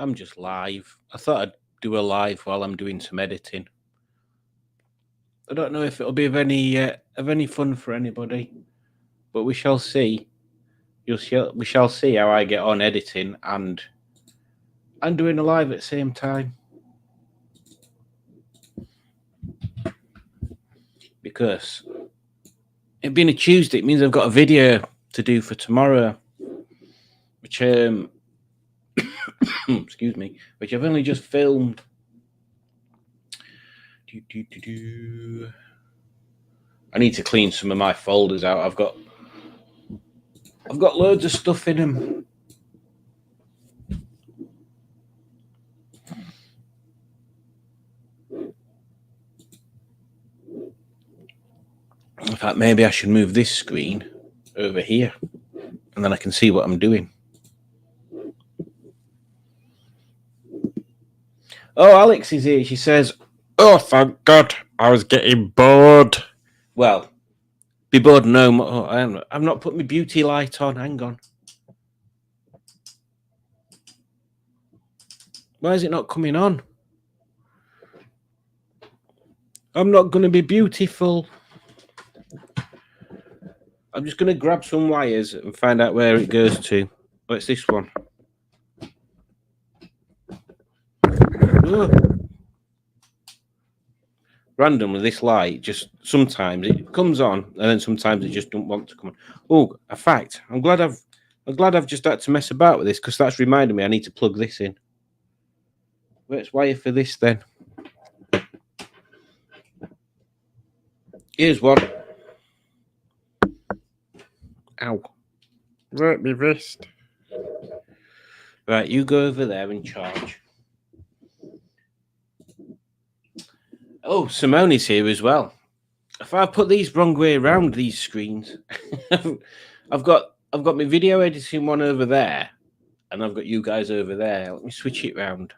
I'm just live. I thought I'd do a live while I'm doing some editing. I don't know if it'll be of any fun for anybody, but we shall see. We shall see how I get on editing and doing a live at the same time. Because it being a Tuesday, it means I've got a video to do for tomorrow, which excuse me, which I've only just filmed. I need to clean some of my folders out. I've got loads of stuff in them. In fact, maybe I should move this screen over here, and then I can see what I'm doing. Oh, Alex is here. She says, "Oh, thank God, I was getting bored." Well, be bored no more. I've not put my beauty light on. Hang on. Why is it not coming on? I'm not going to be beautiful. I'm just going to grab some wires and find out where it goes to. Oh, it's this one. Oh. Randomly, this light just sometimes it comes on and then sometimes it just don't want to come on. Oh, a fact. I'm glad I've just had to mess about with this because that's reminded me I need to plug this in. Where's wire for this then? Here's one. Ow. Hurt me wrist. Right, you go over there and charge. Oh, Simone's here as well. If I put these wrong way around these screens, I've got my video editing one over there, and I've got you guys over there. Let me switch it round.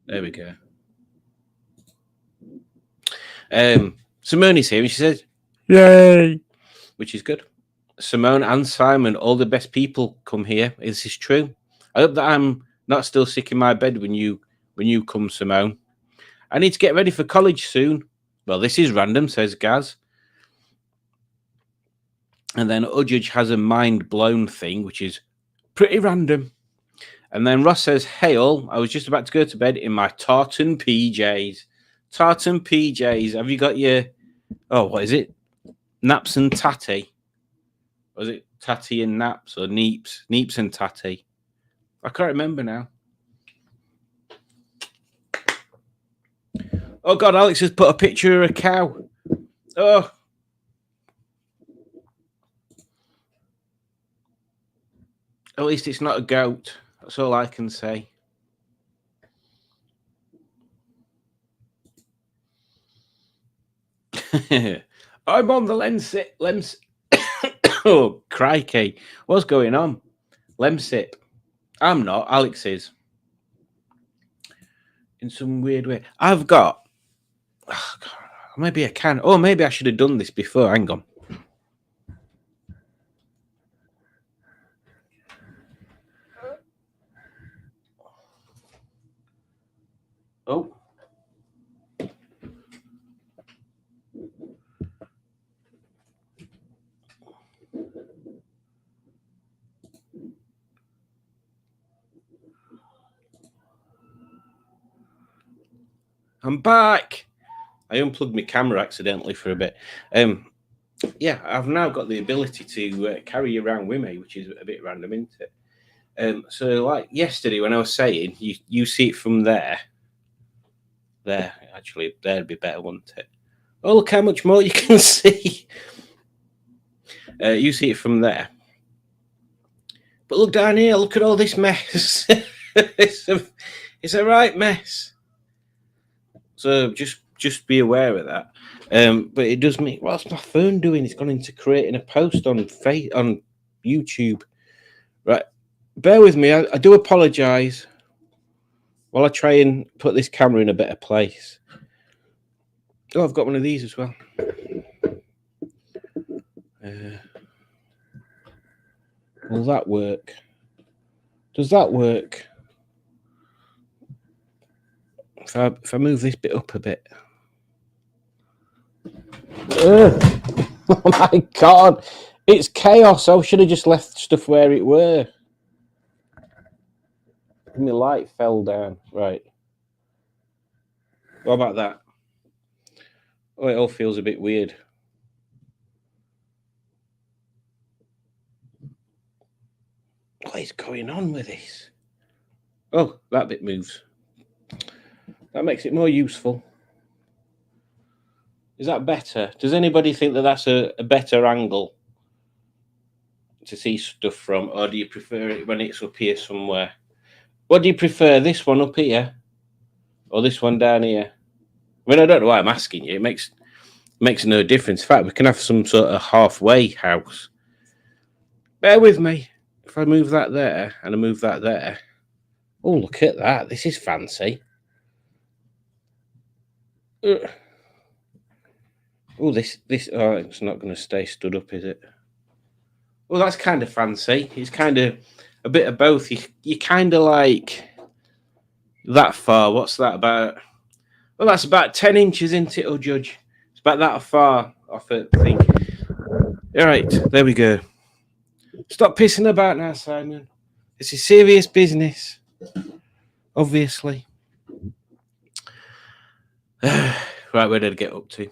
There we go. Simone's here, and she says, "Yay!" which is good. Simone and Simon, all the best people, come here. This is true. I hope that I'm not still sick in my bed when you come, Simone. I need to get ready for college soon. Well, this is random, says Gaz. And then Ujudge has a mind blown thing, which is pretty random. And then Ross says, "Hey all, I was just about to go to bed in my tartan PJs. Tartan PJs. Have you got your, what is it? Naps and tatty? Was it tatty and naps or neeps? Neeps and tatty? I can't remember now. Oh God, Alex has put a picture of a cow. Oh. At least it's not a goat. That's all I can say. I'm on the lens. Oh, crikey. What's going on? Lemsip. I'm not. Alex is. In some weird way. I've got... Oh, God, maybe I can. Oh, maybe I should have done this before. Hang on. Oh. I'm back. I unplugged my camera accidentally for a bit. Yeah, I've now got the ability to carry around with me, which is a bit random, isn't it? So, like yesterday, when I was saying, you see it from there. There, actually, there'd be better, wouldn't it? Oh, look how much more you can see. You see it from there. But look down here. Look at all this mess. It's a right mess. So just be aware of that. But it does mean, what's my phone doing? It's gone into creating a post on YouTube. Right, bear with me. I do apologise. While I try and put this camera in a better place. Oh, I've got one of these as well. Will that work? Does that work? If I move this bit up a bit. Oh my God. It's chaos. I should have just left stuff where it were. My light fell down. Right. What about that? Oh, it all feels a bit weird. What is going on with this? Oh, that bit moves. That makes it more useful. Is that better? Does anybody think that that's a better angle to see stuff from, or do you prefer it when it's up here somewhere? What do you prefer, this one up here or this one down here? I mean, I don't know why I'm asking you. It makes no difference. In fact, we can have some sort of halfway house. Bear with me. If I move that there and I move that there. Oh, look at that. This is fancy. Oh, this. Oh, it's not going to stay stood up, is it? Well, that's kind of fancy. It's kind of a bit of both. You kind of like that far. What's that about? Well, that's about 10 inches, isn't it, oh Judge? It's about that far off it, I think. All right, there we go. Stop pissing about now, Simon. This is serious business. Obviously. Right, where did I get up to?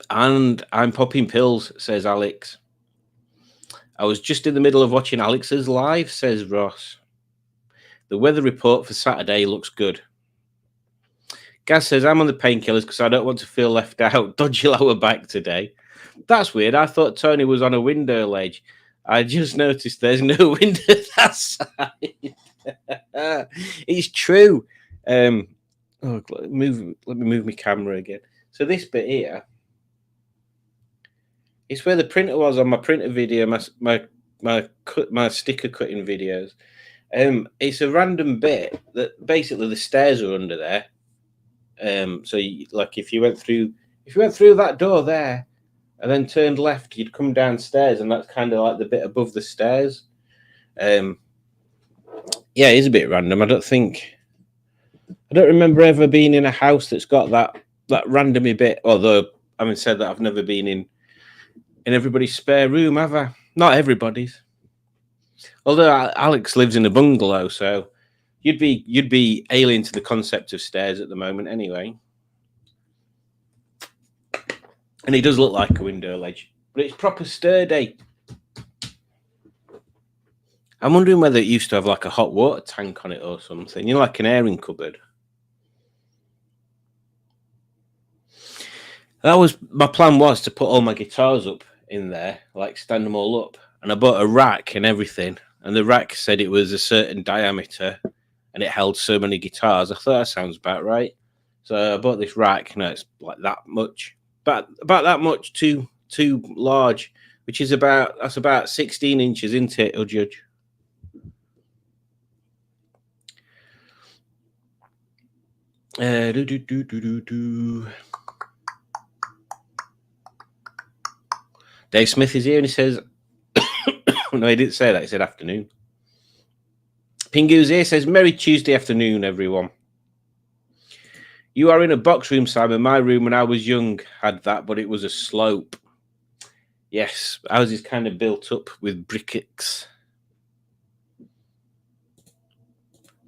And I'm popping pills, says Alex. I was just in the middle of watching Alex's live, says Ross. The weather report for Saturday looks good. Gaz says, I'm on the painkillers because I don't want to feel left out. Dodgy lower back today. That's weird. I thought Tony was on a window ledge. I just noticed there's no window that side. It's true. Let me move my camera again. So this bit here, it's where the printer was on my printer video, my sticker cutting videos. It's a random bit that basically the stairs are under there. So if you went through that door there and then turned left, you'd come downstairs, and that's kind of like the bit above the stairs. Yeah, it is a bit random. I don't remember ever being in a house that's got that randomy bit. Although, having said that, I've never been in everybody's spare room, have I? Not everybody's. Although Alex lives in a bungalow, so you'd be alien to the concept of stairs at the moment, anyway. And it does look like a window ledge, but it's proper sturdy. I'm wondering whether it used to have like a hot water tank on it or something. Like an airing cupboard. My plan was to put all my guitars up in there, like stand them all up. And I bought a rack and everything. And the rack said it was a certain diameter and it held so many guitars. I thought that sounds about right. So I bought this rack. No, it's like that much. But about that much, too large, which is about 16 inches, isn't it, or Judge? Dave Smith is here and he says, no, he didn't say that. He said afternoon. Pingu's here says, Merry Tuesday afternoon, everyone. You are in a box room, Simon. My room when I was young had that, but it was a slope. Yes, ours is kind of built up with brickets.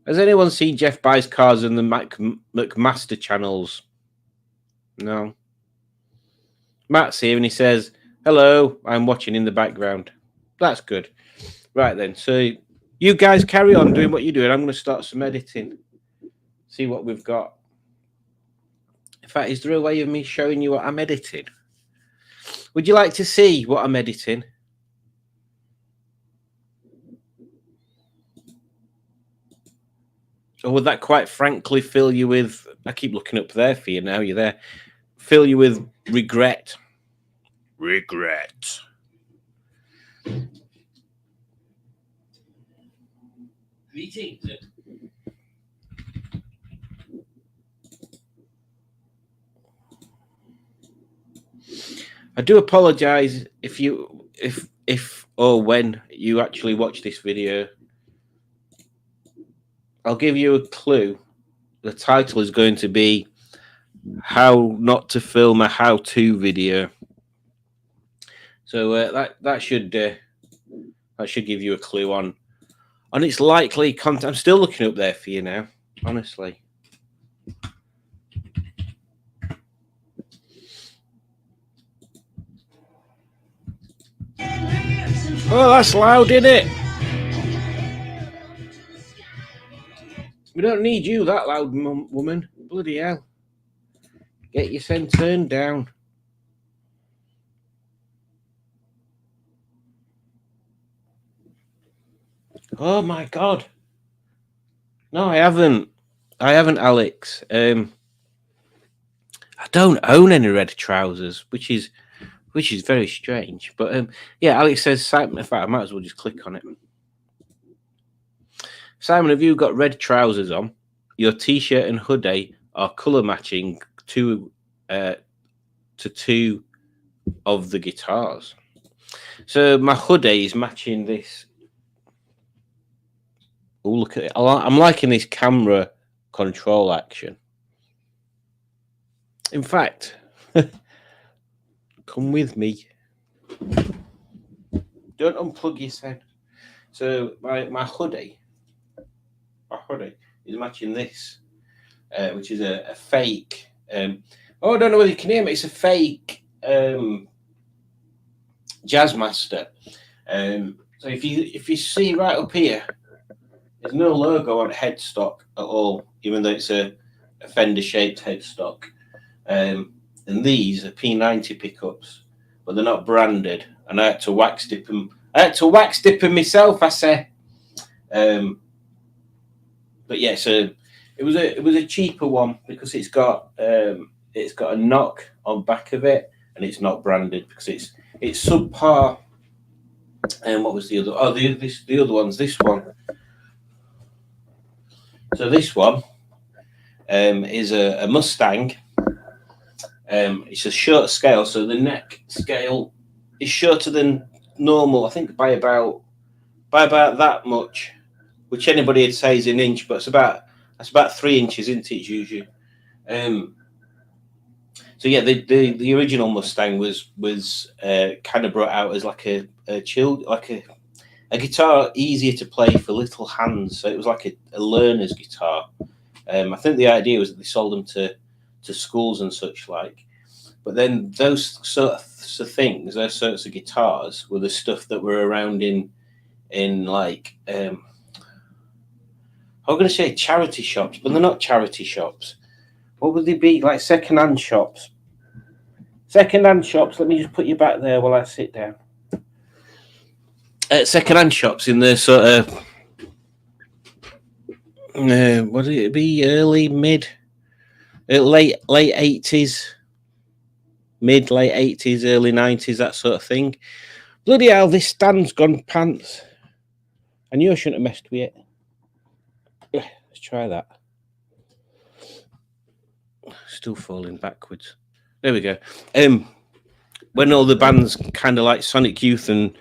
Has anyone seen Jeff buys cars in the McMaster channels? No. Matt's here and he says, hello, I'm watching in the background. That's good. Right then, so you guys carry on doing what you're doing. I'm going to start some editing. See what we've got. In fact, is there a way of me showing you what I'm editing? Would you like to see what I'm editing? Or would that quite frankly fill you with... I keep looking up there for you now. You're there. Fill you with regret. Regret. Greetings. I do apologize if or when you actually watch this video I'll give you a clue. The title is going to be "How Not to Film a How-To Video." So that should give you a clue on its likely content. I'm still looking up there for you now, honestly. Oh, that's loud, isn't it? We don't need you, that loud woman. Bloody hell. Get your send turned down. Oh my god. No, I haven't. Alex. I don't own any red trousers, which is very strange. But yeah, Alex says, in fact, I might as well just click on it. Simon, have you got red trousers on? Your t-shirt and hoodie are colour matching to two of the guitars. So my hoodie is matching this. Oh, look at it. I'm liking this camera control action. In fact, come with me. Don't unplug your sound. So my hoodie is matching this, which is a fake. I don't know whether you can hear me. It's a fake Jazzmaster. So if you see right up here, there's no logo on headstock at all, even though it's a Fender shaped headstock. And these are P90 pickups, but they're not branded. And I had to wax dip them. Myself, I say. But yeah, so it was a cheaper one because it's got a knock on back of it, and it's not branded because it's subpar. And what was the other? Oh, the other one's this one. So this one is a Mustang. It's a shorter scale, so the neck scale is shorter than normal. I think by about that much, which anybody would say is an inch, but that's about 3 inches, isn't it, usually? So yeah, the original Mustang was kind of brought out as like a guitar easier to play for little hands. So it was like a learner's guitar. I think the idea was that they sold them to schools and such like. But then those sorts of things, those sorts of guitars, were the stuff that were around in like I'm going to say charity shops, but they're not charity shops. What would they be? Like second-hand shops. Second-hand shops. Let me just put you back there while I sit down. Second-hand shops in the sort of what would it be? Early, mid, late 80s, late 80s, early 90s, that sort of thing. Bloody hell, this stand's gone pants. I knew I shouldn't have messed with it. Let's try that. Still falling backwards. There we go. When all the bands kind of like Sonic Youth and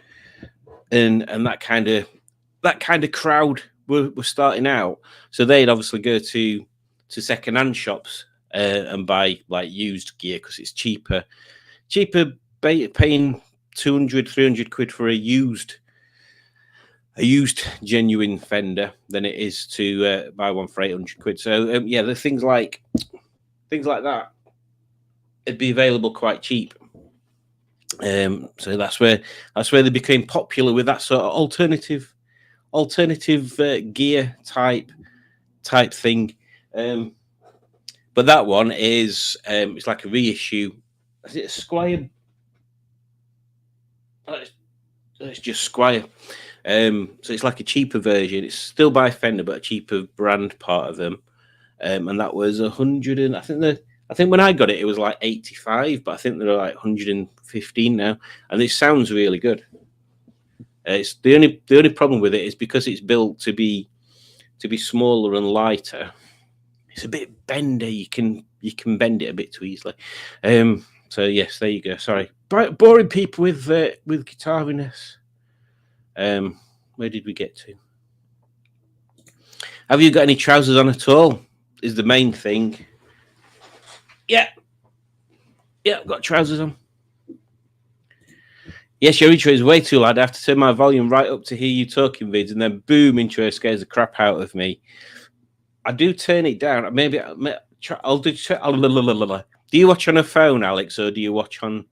that kind of crowd were starting out, so they'd obviously go to second-hand shops and buy like used gear because it's cheaper paying 200-300 quid for a used genuine Fender than it is to buy one for 800 quid. So yeah, the things like that, it'd be available quite cheap. So that's where they became popular with that sort of alternative gear type thing. But that one is it's like a reissue. Is it a Squier? It's just Squier. So it's like a cheaper version. It's still by Fender, but a cheaper brand part of them. And that was 100. And I think when I got it, it was like 85, but I think they're like 115 now, and it sounds really good. It's the only problem with it is because it's built to be smaller and lighter. It's a bit bendy. You can bend it a bit too easily. So yes, there you go. Sorry, boring people with guitariness. Where did we get to? Have you got any trousers on at all? Is the main thing. Yeah. Yeah, I've got trousers on. Yes, your intro is way too loud. I have to turn my volume right up to hear you talking, vids, and then boom, intro scares the crap out of me. I do turn it down. Maybe I'll do. Do you watch on a phone, Alex, or do you watch on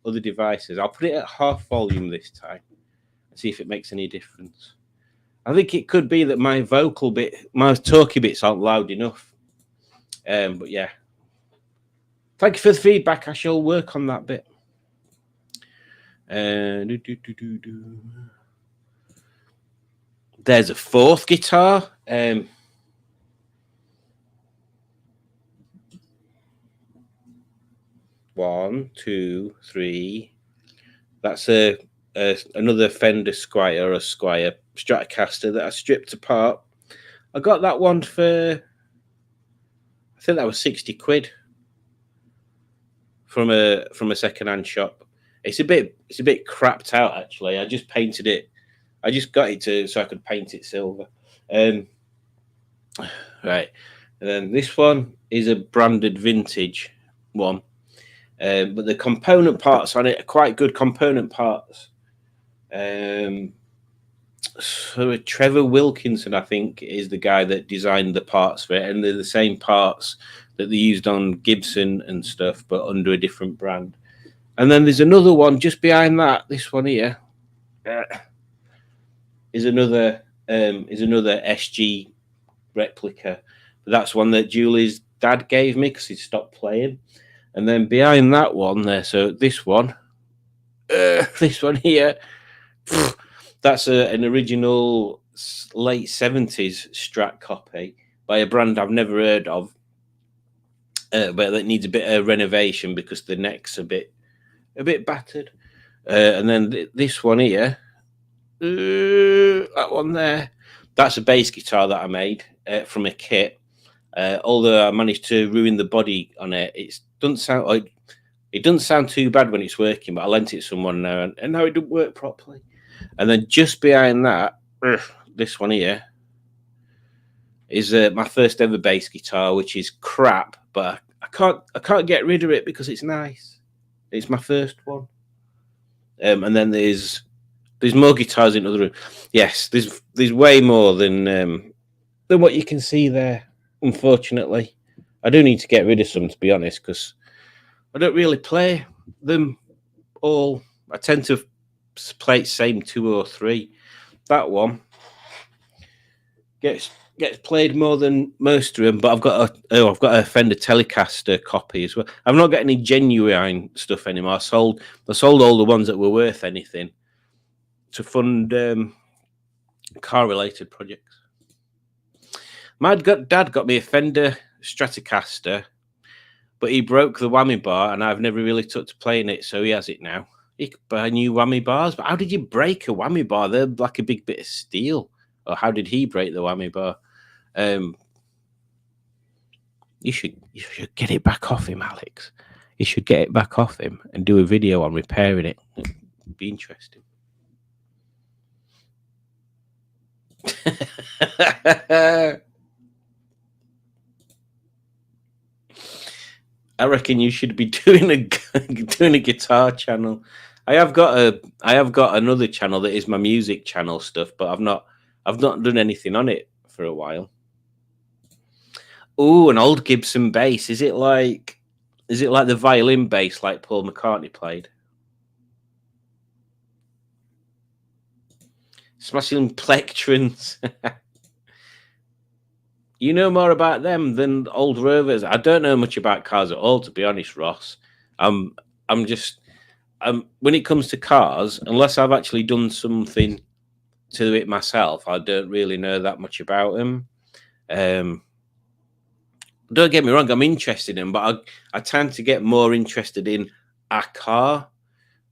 other devices? I'll put it at half volume this time and see if it makes any difference. I think it could be that my vocal bit, my talky bits aren't loud enough. But yeah. Thank you for the feedback. I shall work on that bit. There's a fourth guitar. 1, 2, 3. That's another Fender Squier or Squier Stratocaster that I stripped apart. I got that one for, I think that was 60 quid from a second-hand shop. It's a bit crapped out actually. I just painted it. I just got it so I could paint it silver. Right, and then this one is a branded vintage one, but the component parts on it are quite good component parts. So Trevor Wilkinson, I think, is the guy that designed the parts for it, and they're the same parts that they used on Gibson and stuff, but under a different brand. And then there's another one just behind that. This one here is another SG replica. But that's one that Julie's dad gave me because he stopped playing. And then behind that one there, so this one here, that's an original late 70s Strat copy by a brand I've never heard of, but that needs a bit of renovation because the neck's a bit battered. And then this one here, that one there, that's a bass guitar that I made from a kit. Although I managed to ruin the body on it, it doesn't sound too bad when it's working. But I lent it to someone now, and now it doesn't work properly. And then just behind that, this one here is my first ever bass guitar, which is crap, but I can't get rid of it because it's nice. It's my first one. And then there's more guitars in the other room. Yes, there's way more than what you can see there. Unfortunately, I do need to get rid of some, to be honest, because I don't really play them all. I tend to play the same 2 or 3. That one gets played more than most of them, but I've got a Fender Telecaster copy as well. I've not got any genuine stuff anymore. I sold all the ones that were worth anything to fund car related projects. My dad got me a Fender Stratocaster, but he broke the whammy bar, and I've never really took to playing it, so he has it now. He could buy new whammy bars, but how did you break a whammy bar? They're like a big bit of steel. Or how did he break the whammy bar? You should get it back off him, Alex. You should get it back off him and do a video on repairing it. It'd be interesting. I reckon you should be doing a guitar channel. I have got another channel that is my music channel stuff, but I've not done anything on it for a while. Oh, an old Gibson bass. Is it like the violin bass like Paul McCartney played? Smashing plectrons. You know more about them than old Rovers. I don't know much about cars at all, to be honest, Ross. I'm just when it comes to cars, unless I've actually done something to it myself, I don't really know that much about them. Don't get me wrong, I'm interested in them, but I tend to get more interested in a car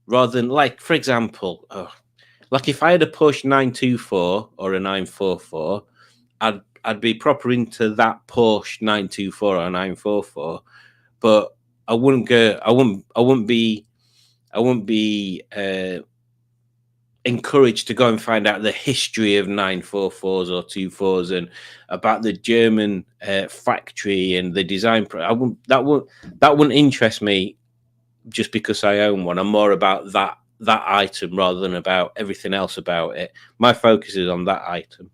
rather than, like, for example, like if I had a Porsche 924 or a 944, I'd be proper into that Porsche 924 or 944, but I wouldn't be encouraged to go and find out the history of 944s or 24s and about the German factory and the design. That wouldn't interest me just because I own one. I'm more about that item rather than about everything else about it. My focus is on that item.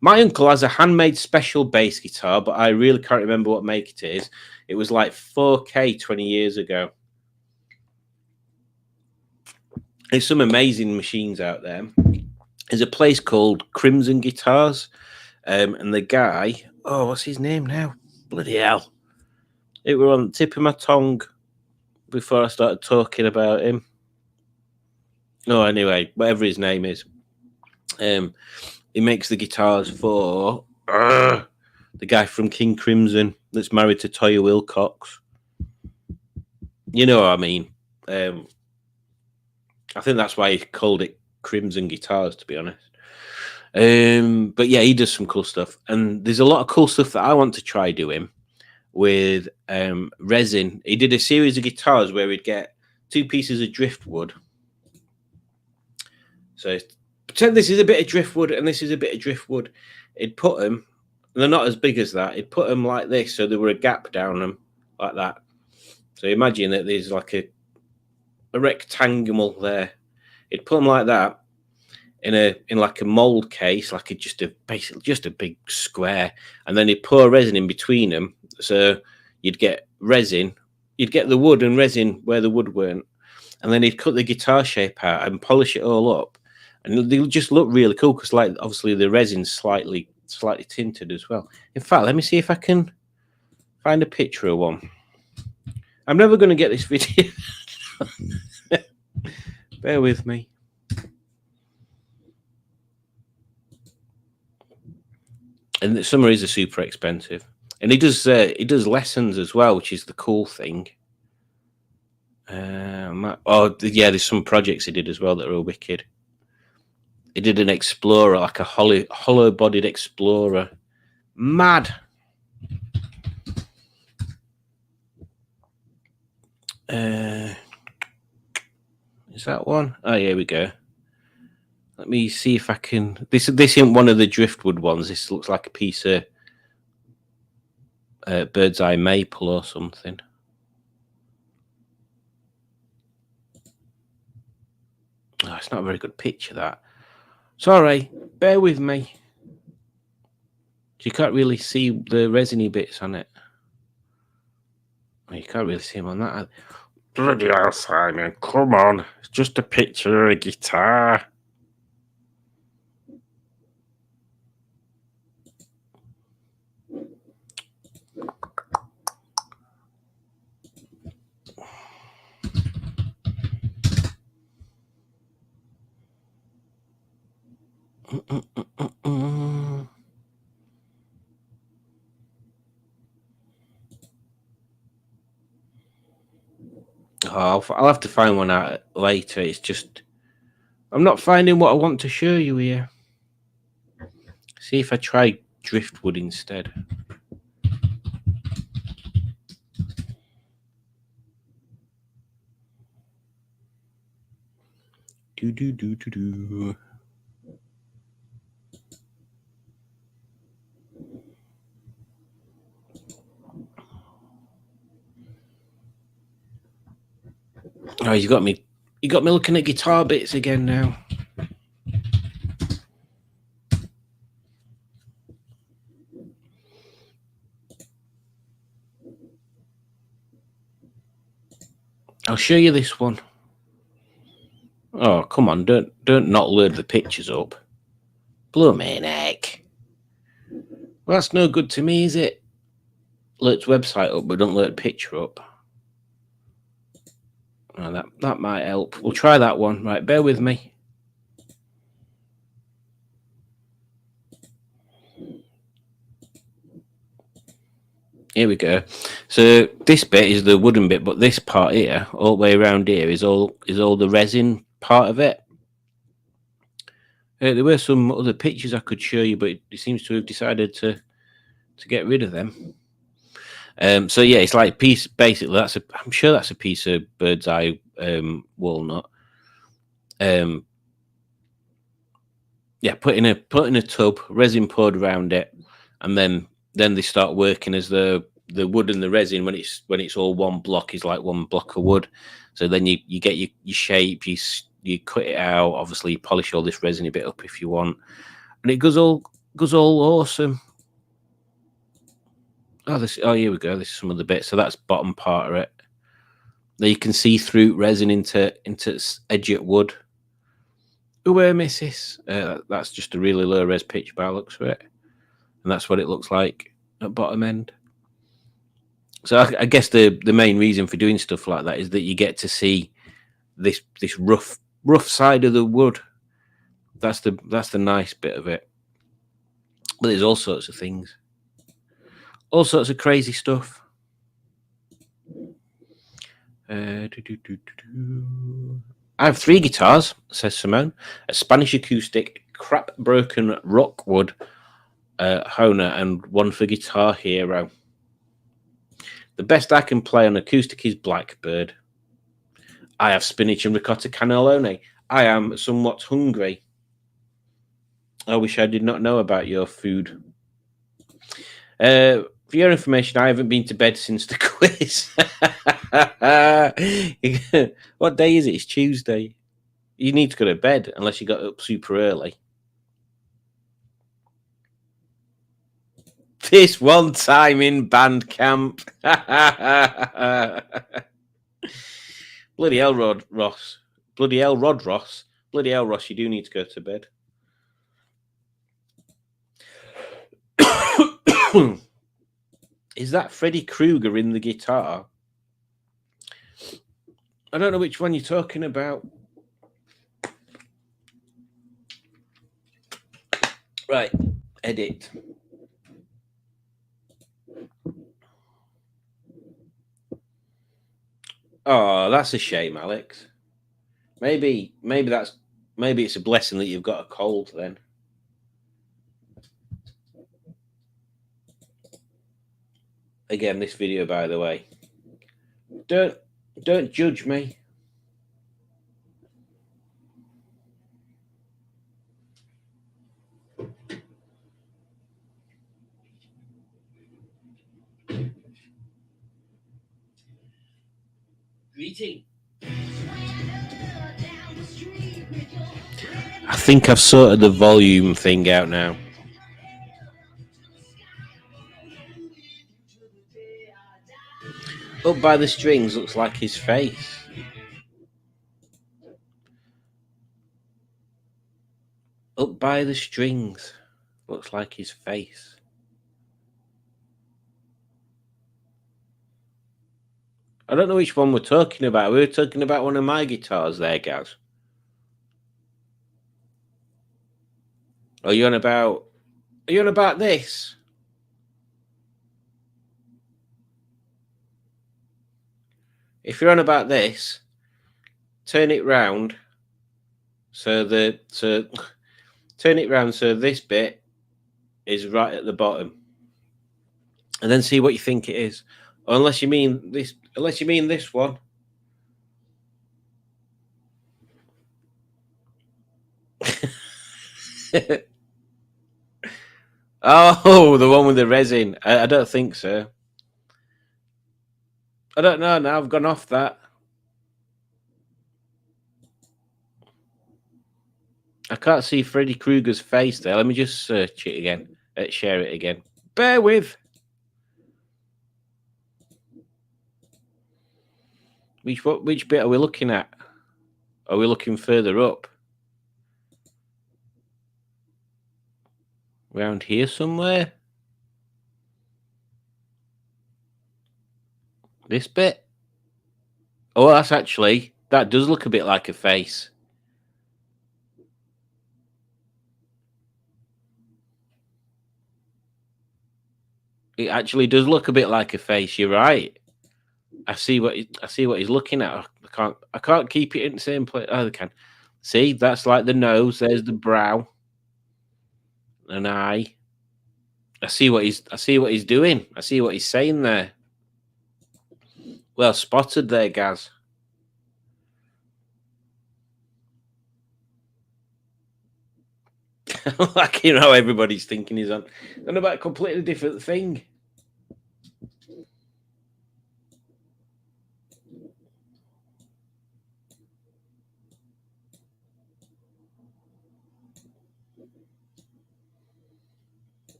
My uncle has a handmade special bass guitar, but I really can't remember what make it is. It was like 4K 20 years ago. There's some amazing machines out there. There's a place called Crimson Guitars, and the guy, what's his name now? Bloody hell. It were on the tip of my tongue before I started talking about him. No, anyway, whatever his name is. He makes the guitars for the guy from King Crimson that's married to Toya Wilcox. You know what I mean? I think that's why he called it Crimson Guitars, to be honest. But yeah, he does some cool stuff. And there's a lot of cool stuff that I want to try doing with resin. He did a series of guitars where he'd get 2 pieces of driftwood. So pretend this is a bit of driftwood and this is a bit of driftwood. He'd put them, they're not as big as that. He'd put them like this, so there were a gap down them like that. So imagine that there's like a rectangle there. He'd put them like that in like a mold case, like basically just a big square, and then he'd pour resin in between them. So you'd get resin, you'd get the wood and resin where the wood weren't, and then he'd cut the guitar shape out and polish it all up, and they'll just look really cool because, like, obviously the resin's slightly tinted as well. In fact, let me see if I can find a picture of one. I'm never going to get this video. Bear with me. And some of these are super expensive. And he does lessons as well, which is the cool thing. There's some projects he did as well that are wicked. He did an Explorer, like a hollow-bodied Explorer. Mad. Is that one? Oh, yeah, here we go. Let me see if I can. This isn't one of the driftwood ones. This looks like a piece of bird's eye maple or something. Oh, it's not a very good picture, that. Sorry, bear with me. You can't really see the resiny bits on it. You can't really see them on that. Bloody hell, Simon, come on. It's just a picture of a guitar. I'll have to find one out later. It's just I'm not finding what I want to show you here. See if I try driftwood instead. Do. Oh, you got me looking at guitar bits again now. I'll show you this one. Oh, come on, don't not load the pictures up. Blooming heck. Well, that's no good to me, is it? Load website up, but don't load picture up. Oh, that might help. We'll try that one. Right, bear with me. Here we go. So this bit is the wooden bit, but this part here, all the way around here, is all the resin part of it. There were some other pictures I could show you, but it seems to have decided to get rid of them. So yeah, it's like piece. Basically, I'm sure that's a piece of bird's eye walnut. Yeah, put in a tub, resin poured around it, and then they start working as the wood and the resin when it's all one block is like one block of wood. So then you get your shape, you cut it out. Obviously, you polish all this resin a bit up if you want, and it goes all awesome. Oh, here we go. This is some of the bits. So that's bottom part of it. There you can see through resin into edge wood. Where misses. That's just a really low res pitch by the looks of it, and that's what it looks like at bottom end. So I guess the main reason for doing stuff like that is that you get to see this rough side of the wood. That's the nice bit of it. But there's all sorts of things, all sorts of crazy stuff. I have 3 guitars, says Simone. A Spanish acoustic, crap broken Rockwood Hohner, and 1 for Guitar Hero. The best I can play on acoustic is Blackbird. I have spinach and ricotta cannelloni. I am somewhat hungry. I wish I did not know about your food. For your information, I haven't been to bed since the quiz. What day is it? It's Tuesday. You need to go to bed unless you got up super early. This one time in band camp. Bloody hell, Ross. Bloody hell, Ross. Bloody hell, Ross, you do need to go to bed. Is that Freddy Krueger in the guitar? I don't know which one you're talking about. Right, edit. Oh, that's a shame, Alex. Maybe it's a blessing that you've got a cold then. Again, this video, by the way, don't judge me. Greeting. I think I've sorted the volume thing out now. Up by the strings looks like his face. Up by the strings looks like his face. I don't know which one we're talking about. We were talking about one of my guitars there, Gaz. Are you on about this? If you're on about this, turn it round so turn it round so this bit is right at the bottom, and then see what you think it is. Unless you mean this one. Oh, the one with the resin. I don't think so. I don't know. Now I've gone off that. I can't see Freddy Krueger's face there. Let me just search it again. Share it again. Bear with. Which bit are we looking at? Are we looking further up? Around here somewhere? This bit? Oh, that does look a bit like a face. It actually does look a bit like a face. You're right. I see what he's looking at. I can't keep it in the same place. Oh, I can. See, that's like the nose. There's the brow, an eye. I see what he's doing. I see what he's saying there. Well spotted there, Gaz. Like, you know, everybody's thinking he's on about a completely different thing.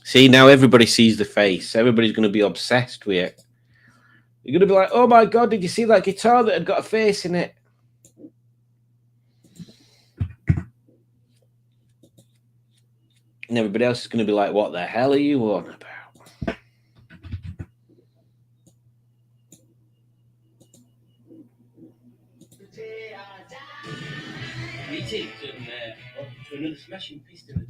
See, now everybody sees the face. Everybody's going to be obsessed with it. You're going to be like, oh my God, did you see that guitar that had got a face in it? And everybody else is going to be like, what the hell are you on about? Greetings and welcome to another Smashing Piston.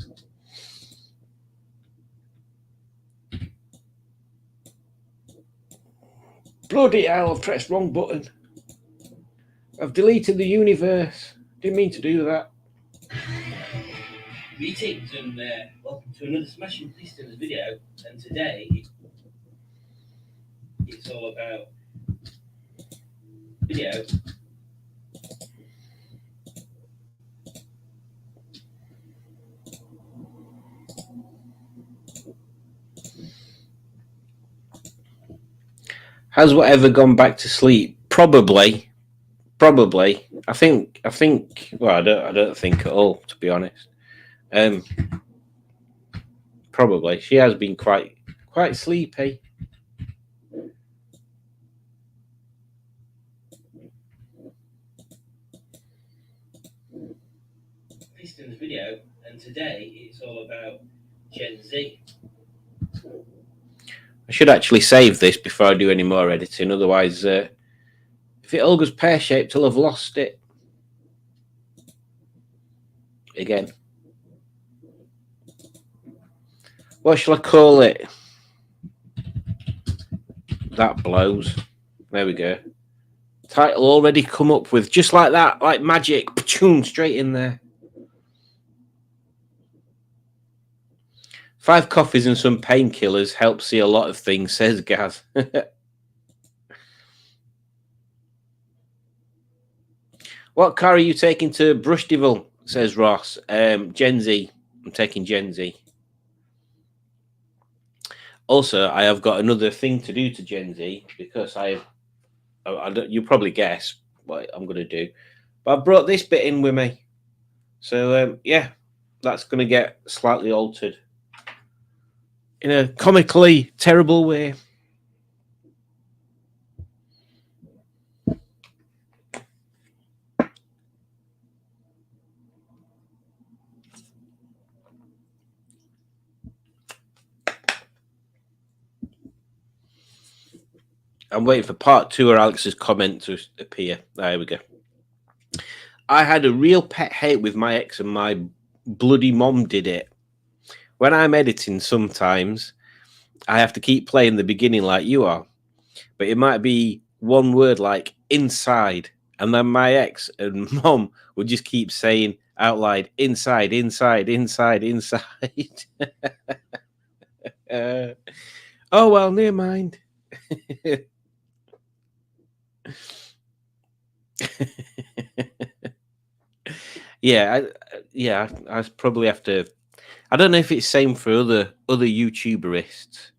Bloody hell, I've pressed wrong button. I've deleted the universe. Didn't mean to do that. Greetings and welcome to another Smashing Pistons video. And today it's all about video. Has whatever gone back to sleep? Probably. I think. Well, I don't think at all, to be honest. Probably she has been quite sleepy. Pistons video, and today it's all about Gen Z. I should actually save this before I do any more editing. Otherwise, if it all goes pear-shaped, I'll have lost it again. What shall I call it? That blows. There we go. Title already come up with, just like that, like magic. Straight in there. 5 coffees and some painkillers help see a lot of things, says Gaz. What car are you taking to Brushdival, says Ross. Gen Z. I'm taking Gen Z. Also, I have got another thing to do to Gen Z because you probably guess what I'm going to do. But I brought this bit in with me. So, yeah, that's going to get slightly altered in a comically terrible way. I'm waiting for part 2 or Alex's comment to appear. There we go. I had a real pet hate with my ex and my bloody mom did it. When I'm editing, sometimes I have to keep playing the beginning like you are, but it might be one word like inside, and then my ex and mom would just keep saying out loud, inside, inside, inside, inside. Oh, well, never mind. I probably have to. I don't know if it's same for other YouTuberists.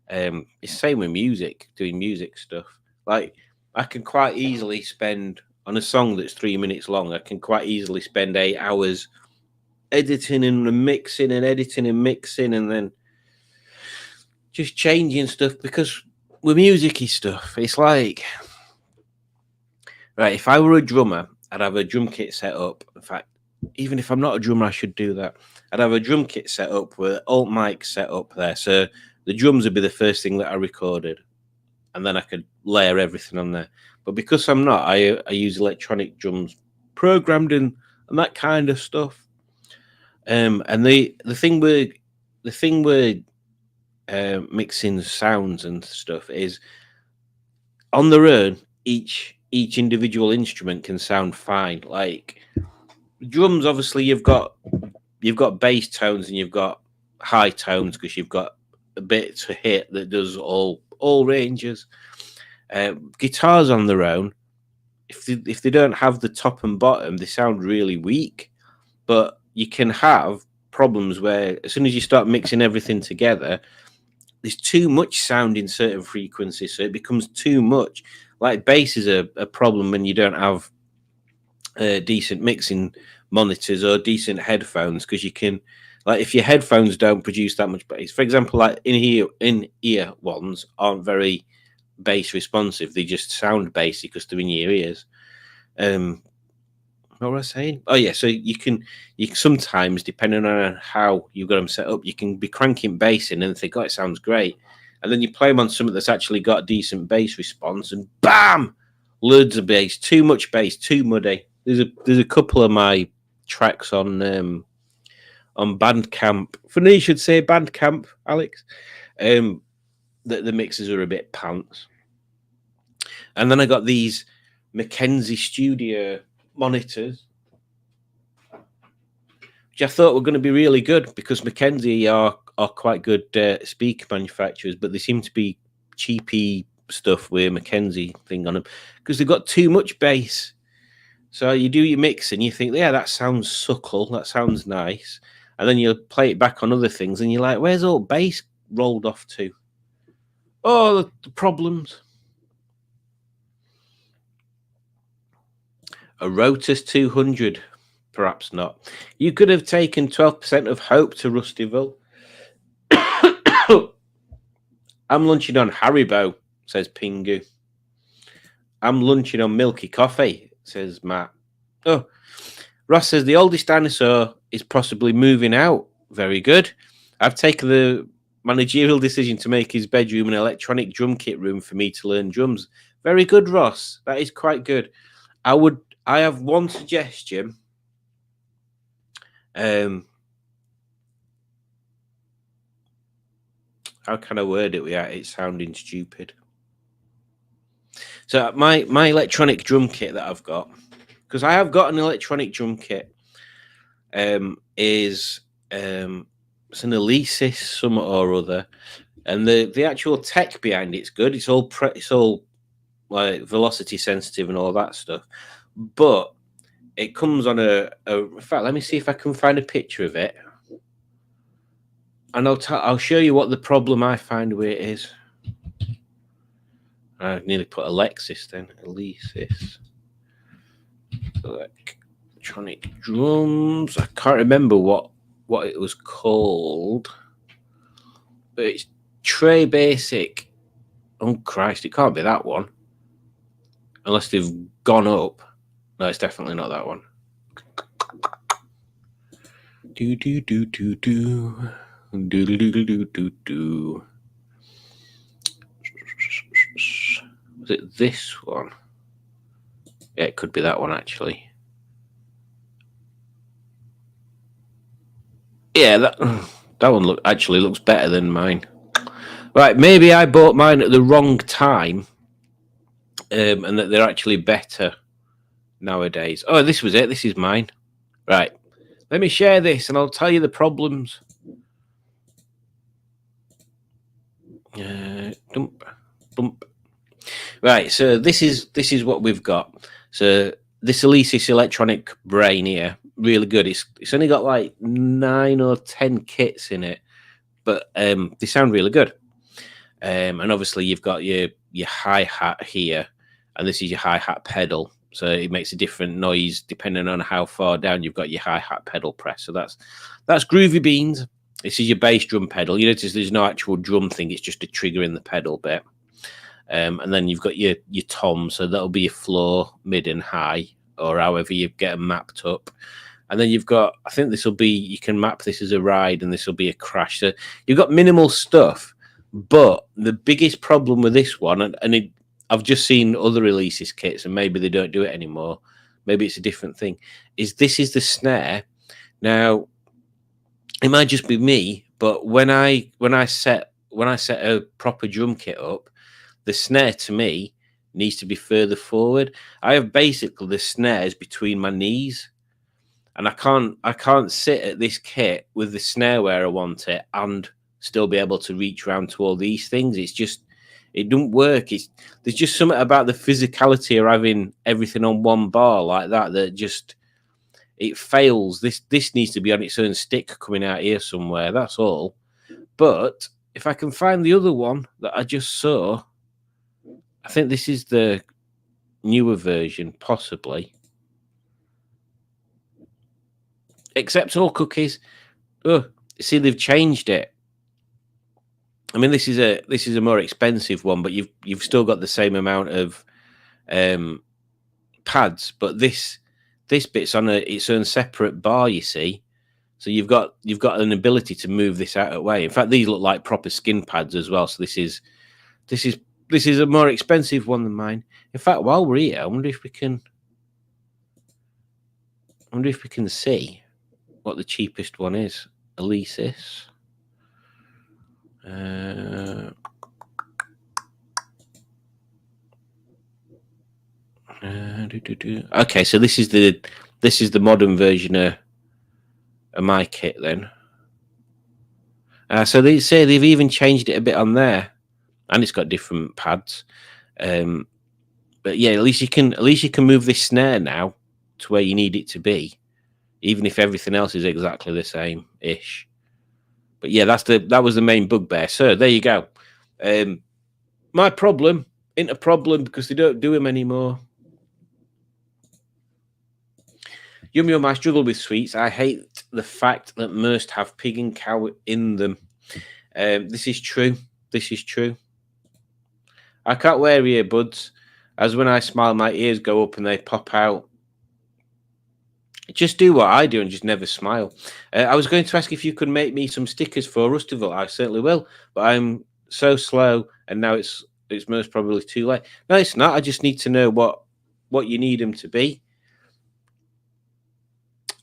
It's same with music, doing music stuff. Like I can quite easily spend on a song that's 3 minutes long. I can quite easily spend 8 hours editing and mixing and editing and mixing, and then just changing stuff. Because with music-y stuff, it's like, right, if I were a drummer, I'd have a drum kit set up. In fact, even if I'm not a drummer, I should do that. I'd have a drum kit set up with alt mic set up there. So the drums would be the first thing that I recorded, and then I could layer everything on there. But because I'm not, I use electronic drums programmed and that kind of stuff. And the thing with mixing sounds and stuff is on their own, each individual instrument can sound fine. Like drums, obviously you've got bass tones and you've got high tones because you've got a bit to hit that does all ranges. Guitars on their own, if they don't have the top and bottom, they sound really weak. But you can have problems where as soon as you start mixing everything together, there's too much sound in certain frequencies, so it becomes too much. Like bass is a problem when you don't have decent mixing monitors or decent headphones, because you can, like, if your headphones don't produce that much bass, for example, like in ear ones aren't very bass responsive, they just sound bassy because they're in your ears. What was I saying? Oh yeah, so you sometimes, depending on how you've got them set up, you can be cranking bass in and think, oh, it sounds great, and then you play them on something that's actually got a decent bass response, and bam, loads of bass, too much bass, too muddy. There's a couple of my tracks on Bandcamp. Funny you should say Bandcamp, Alex. The mixes are a bit pants, and then I got these Mackenzie Studio monitors, which I thought were going to be really good because Mackenzie are quite good speaker manufacturers, but they seem to be cheapy stuff with Mackenzie thing on them because they've got too much bass. So you do your mix and you think, yeah, that sounds suckle, that sounds nice, and then you play it back on other things and you're like, where's all bass rolled off to? Oh, the problems. A Rotus 200, perhaps not. You could have taken 12% of Hope to Rustyville. I'm lunching on Haribo, says Pingu. I'm lunching on Milky Coffee, says Matt. Oh, Ross says the oldest dinosaur is possibly moving out. Very good. I've taken the managerial decision to make his bedroom an electronic drum kit room for me to learn drums. Very good, Ross. That is quite good. I have one suggestion. How can I word it without it sounding stupid? So my electronic drum kit that I've got, because I have got an electronic drum kit, is it's an Alesis some or other, and the actual tech behind it's good. It's all like velocity sensitive and all that stuff, but it comes on a in fact, let me see if I can find a picture of it, and I'll show you what the problem I find with it is. I nearly put Alexis then. Alesis electronic drums. I can't remember what it was called, but it's Trey Basic. Oh Christ, it can't be that one, unless they've gone up. No, it's definitely not that one. Do do do do do do do do do do do. Was it this one? Yeah, it could be that one actually. Yeah, that one actually looks better than mine. Right, maybe I bought mine at the wrong time, and that they're actually better nowadays. Oh, this was it. This is mine. Right. Let me share this and I'll tell you the problems. Dump. Right, so this is what we've got. So this Alesis electronic brain here, really good. It's only got like 9 or 10 kits in it, but they sound really good. And obviously you've got your hi-hat here, and this is your hi-hat pedal. So it makes a different noise depending on how far down you've got your hi-hat pedal press. So that's groovy beans. This is your bass drum pedal. You notice there's no actual drum thing. It's just a trigger in the pedal bit. And then you've got your tom. So that'll be your floor, mid and high, or however you get them mapped up. And then you've got, I think this will be, you can map this as a ride and this will be a crash. So you've got minimal stuff. But the biggest problem with this one, I've just seen other Alesis kits, and maybe they don't do it anymore. Maybe it's a different thing. This is the snare. Now, it might just be me, but when I set a proper drum kit up, the snare to me needs to be further forward. I have basically the snares between my knees, and I can't sit at this kit with the snare where I want it and still be able to reach around to all these things. It don't work. There's just something about the physicality of having everything on one bar like that just it fails. This needs to be on its own stick coming out here somewhere. That's all. But if I can find the other one that I just saw, I think this is the newer version, possibly. Except all cookies. Oh, see, they've changed it. I mean, this is a more expensive one, but you've still got the same amount of pads, but this bit's on its own separate bar. You see, so you've got an ability to move this out of the way. In fact, these look like proper skin pads as well. So this is a more expensive one than mine. In fact, while we're here, I wonder if we can see what the cheapest one is. Alesis. Okay, so this is the modern version of my kit then. So they say they've even changed it a bit on there, and it's got different pads. But yeah, at least you can move this snare now to where you need it to be, even if everything else is exactly the same ish. But yeah, that was the main bugbear. So there you go. My problem ain't a problem because they don't do them anymore. Yum Yum, I struggle with sweets. I hate the fact that most have pig and cow in them. This is true. This is true. I can't wear earbuds, as when I smile, my ears go up and they pop out. Just do what I do and just never smile. I was going to ask if you could make me some stickers for Rustival. I certainly will, but I'm so slow, and now it's most probably too late. No, it's not. I just need to know what you need them to be.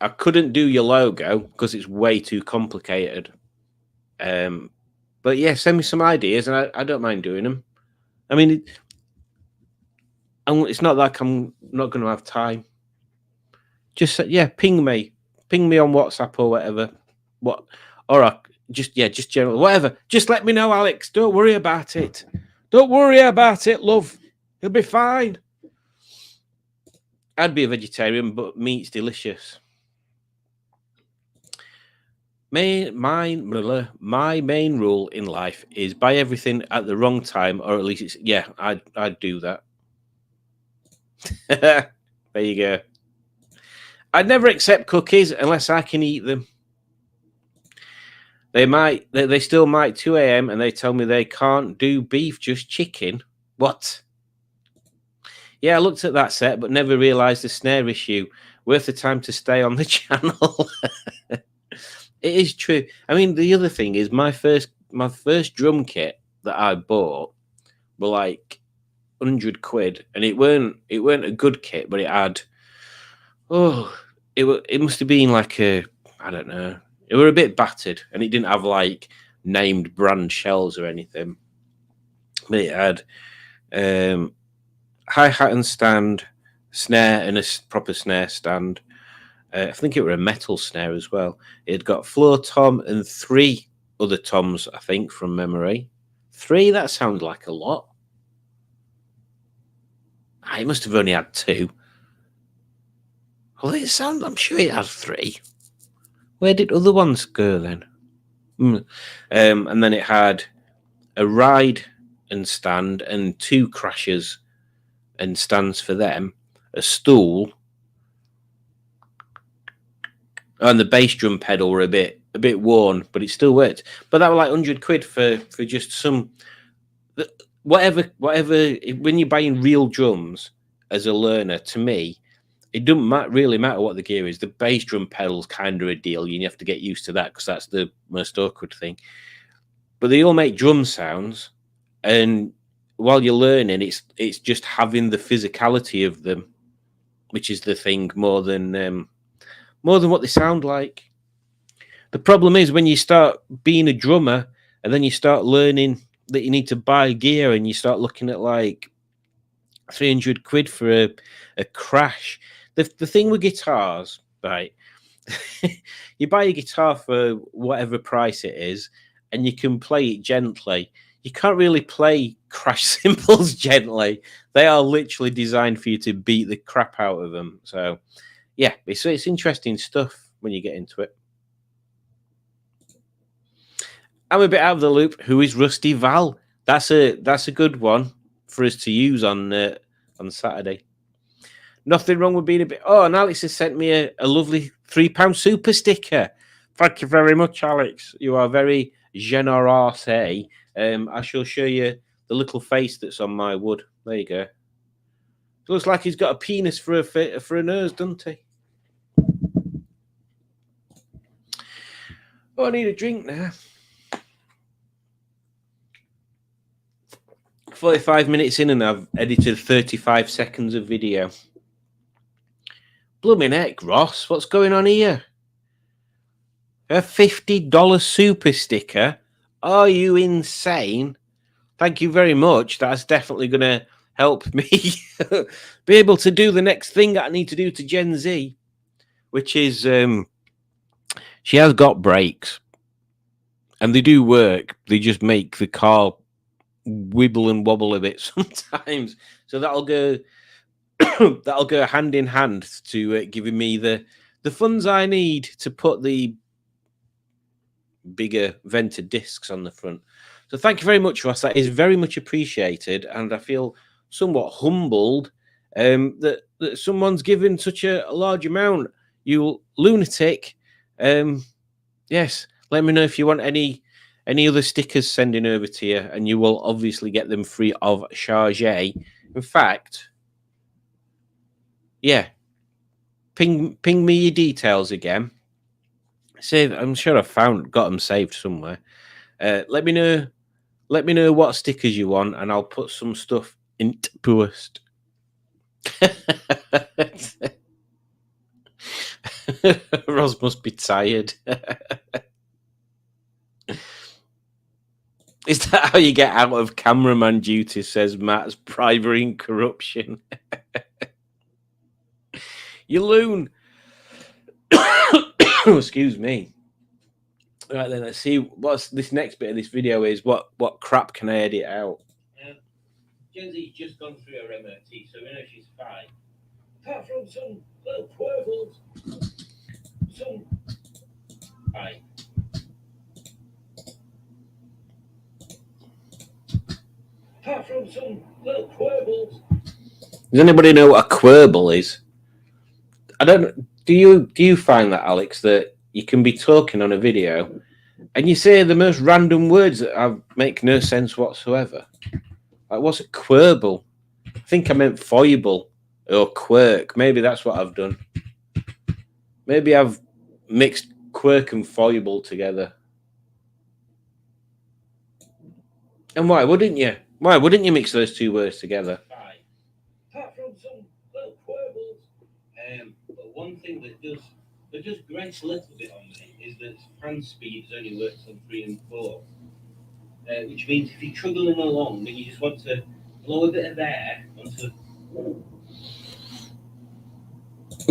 I couldn't do your logo because it's way too complicated. But yeah, send me some ideas, and I don't mind doing them. I mean, it's not like I'm not going to have time. Just ping me on WhatsApp or whatever. Just general whatever. Just let me know, Alex. Don't worry about it. Don't worry about it, love. It'll be fine. I'd be a vegetarian, but meat's delicious. My main rule in life is buy everything at the wrong time, or at least I'd do that. There you go. I'd never accept cookies unless I can eat them. They still might 2 a.m. and they tell me they can't do beef, just chicken. What? Yeah, I looked at that set, but never realised the snare issue. Worth the time to stay on the channel. It is true. I mean, the other thing is my first drum kit that I bought were like £100, and it weren't a good kit, but it had it must have been like I don't know. It were a bit battered, and it didn't have like named brand shells or anything. But it had hi-hat and stand, snare, and a proper snare stand. I think it were a metal snare as well. It had got floor tom and 3 other toms, I think, from memory. 3? That sounds like a lot. It must have only had 2. Well, I'm sure it had 3. Where did other ones go then? And then it had a ride and stand and 2 crashers and stands for them, a stool, and the bass drum pedal were a bit worn, but it still worked. But that were like £100 for just some whatever. When you're buying real drums as a learner, to me, it doesn't really matter what the gear is. The bass drum pedal's kind of a deal. You have to get used to that because that's the most awkward thing. But they all make drum sounds, and while you're learning, it's just having the physicality of them, which is the thing more than what they sound like. The problem is when you start being a drummer and then you start learning that you need to buy gear, and you start looking at like £300 for a crash. The thing with guitars, right? You buy a guitar for whatever price it is, and you can play it gently. you can't really play crash cymbals gently. They are literally designed for you to beat the crap out of them. So, yeah, it's interesting stuff when you get into it. I'm a bit out of the loop. Who is Rusty Val? That's a good one for us to use on Saturday. Nothing wrong with being a bit. Oh, and Alex has sent me a lovely £3 super sticker. Thank you very much, Alex. You are very generous. I shall show you the little face that's on my wood. There you go. It looks like he's got a penis for a nose, doesn't he? Oh, I need a drink now. 45 minutes in and I've edited 35 seconds of video. Blooming heck, Ross, what's going on here? A $50 super sticker? Are you insane? Thank you very much. That's definitely going to help me be able to do the next thing that I need to do to Gen Z, which is she has got brakes and they do work. They just make the car wibble and wobble a bit sometimes. So that'll go hand in hand to giving me the funds I need to put the bigger vented discs on the front. So thank you very much, Ross. That is very much appreciated, and I feel somewhat humbled that someone's given such a large amount. You lunatic. Yes, let me know if you want any other stickers sending over to you, and you will obviously get them free of charge. In fact, yeah, ping me your details again. Save. I'm sure I've got them saved somewhere. Let me know what stickers you want, and I'll put some stuff in post. Ross must be tired. Is that how you get out of cameraman duty? Says Matt's bribery and corruption. You loon. Excuse me. Right then, let's see what's this next bit of this video is. What crap can I edit out? Gen Z's just gone through her MOT, so we know she's fine. Apart from some little quirbles, some fine. Apart from some little quirbles. Does anybody know what a quirble is? I don't. Do you find that, Alex, that you can be talking on a video and you say the most random words that make no sense whatsoever? Like, what's a quirble? I think I meant foible or quirk. Maybe that's what I've done. Maybe I've mixed quirk and foible together. And why wouldn't you? Why wouldn't you mix those two words together? Apart from some little quirbles. But one thing that does grace a little bit on me is that fan speed only works on 3 and 4. Which means if you're struggling along and you just want to blow a bit of air onto.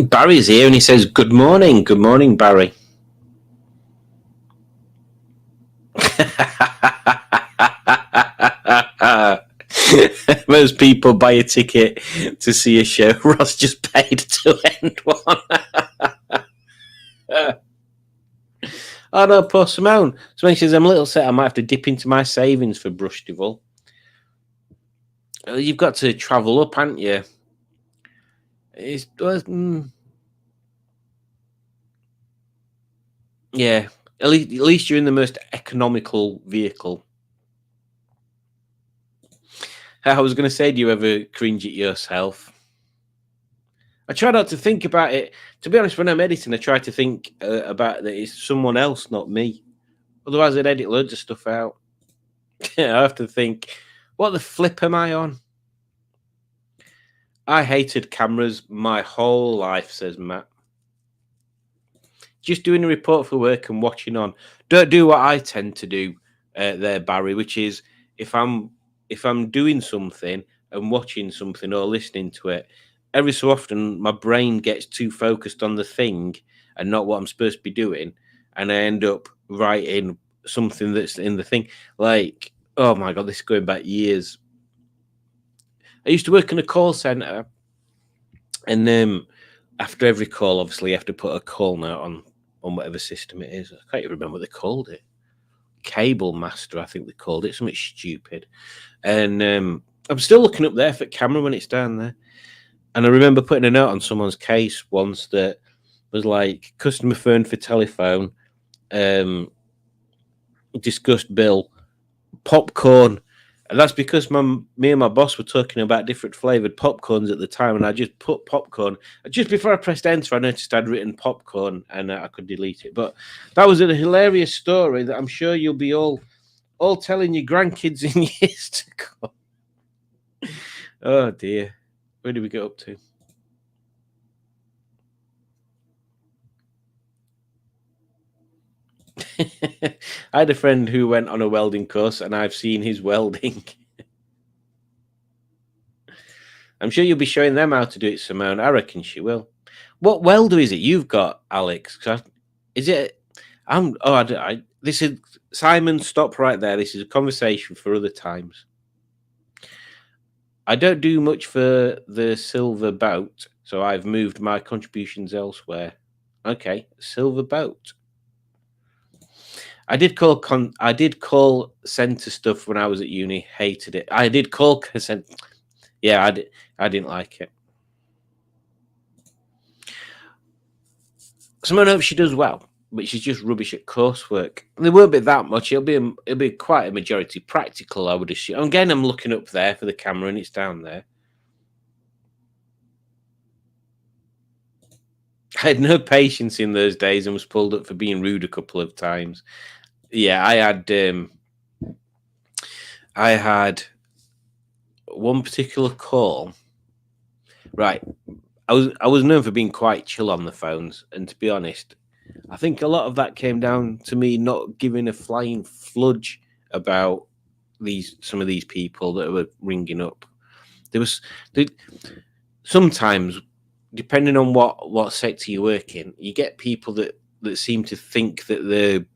Barry's here and he says, "Good morning, Barry." Most people buy a ticket to see a show. Ross just paid to end one. Oh no, poor Simone. Simone says, "I'm a little set. I might have to dip into my savings for Brushtival." You've got to travel up, haven't you? Yeah. At least you're in the most economical vehicle. I was going to say, do you ever cringe at yourself? I try not to think about it. To be honest, when I'm editing, I try to think about that it's someone else, not me. Otherwise, I'd edit loads of stuff out. I have to think, what the flip am I on? I hated cameras my whole life, says Matt. Just doing a report for work and watching on. Don't do what I tend to do there, Barry, which is if I'm doing something and watching something or listening to it, every so often my brain gets too focused on the thing and not what I'm supposed to be doing, and I end up writing something that's in the thing. Like Oh my God, this is going back years. I used to work in a call center, and after every call, obviously, you have to put a call note on whatever system it is. I can't even remember what they called it. Cable Master, I think they called it, something stupid. And I'm still looking up there for camera when it's down there. And I remember putting a note on someone's case once that was like customer phone for telephone, discussed bill, popcorn. And that's because me and my boss were talking about different flavored popcorns at the time, and I just put popcorn. Just before I pressed enter, I noticed I'd written popcorn, and I could delete it. But that was a hilarious story that I'm sure you'll be all telling your grandkids in years to come. Oh dear, where did we get up to? I had a friend who went on a welding course, and I've seen his welding. I'm sure you'll be showing them how to do it, Simone. I reckon she will. What welder is it you've got, Alex? Is it? This is Simon. Stop right there. This is a conversation for other times. I don't do much for the silver boat, so I've moved my contributions elsewhere. Okay, silver boat. I did call center stuff when I was at uni. Hated it. I did call center. Yeah, I didn't like it. Someone hopes she does well, but she's just rubbish at coursework. There won't be that much. It'll be quite a majority practical, I would assume. Again, I'm looking up there for the camera, and it's down there. I had no patience in those days and was pulled up for being rude a couple of times. Yeah, I had one particular call. Right, I was known for being quite chill on the phones, and to be honest, I think a lot of that came down to me not giving a flying fludge about some of these people that were ringing up. Sometimes, depending on what sector you work in, you get people that seem to think that they're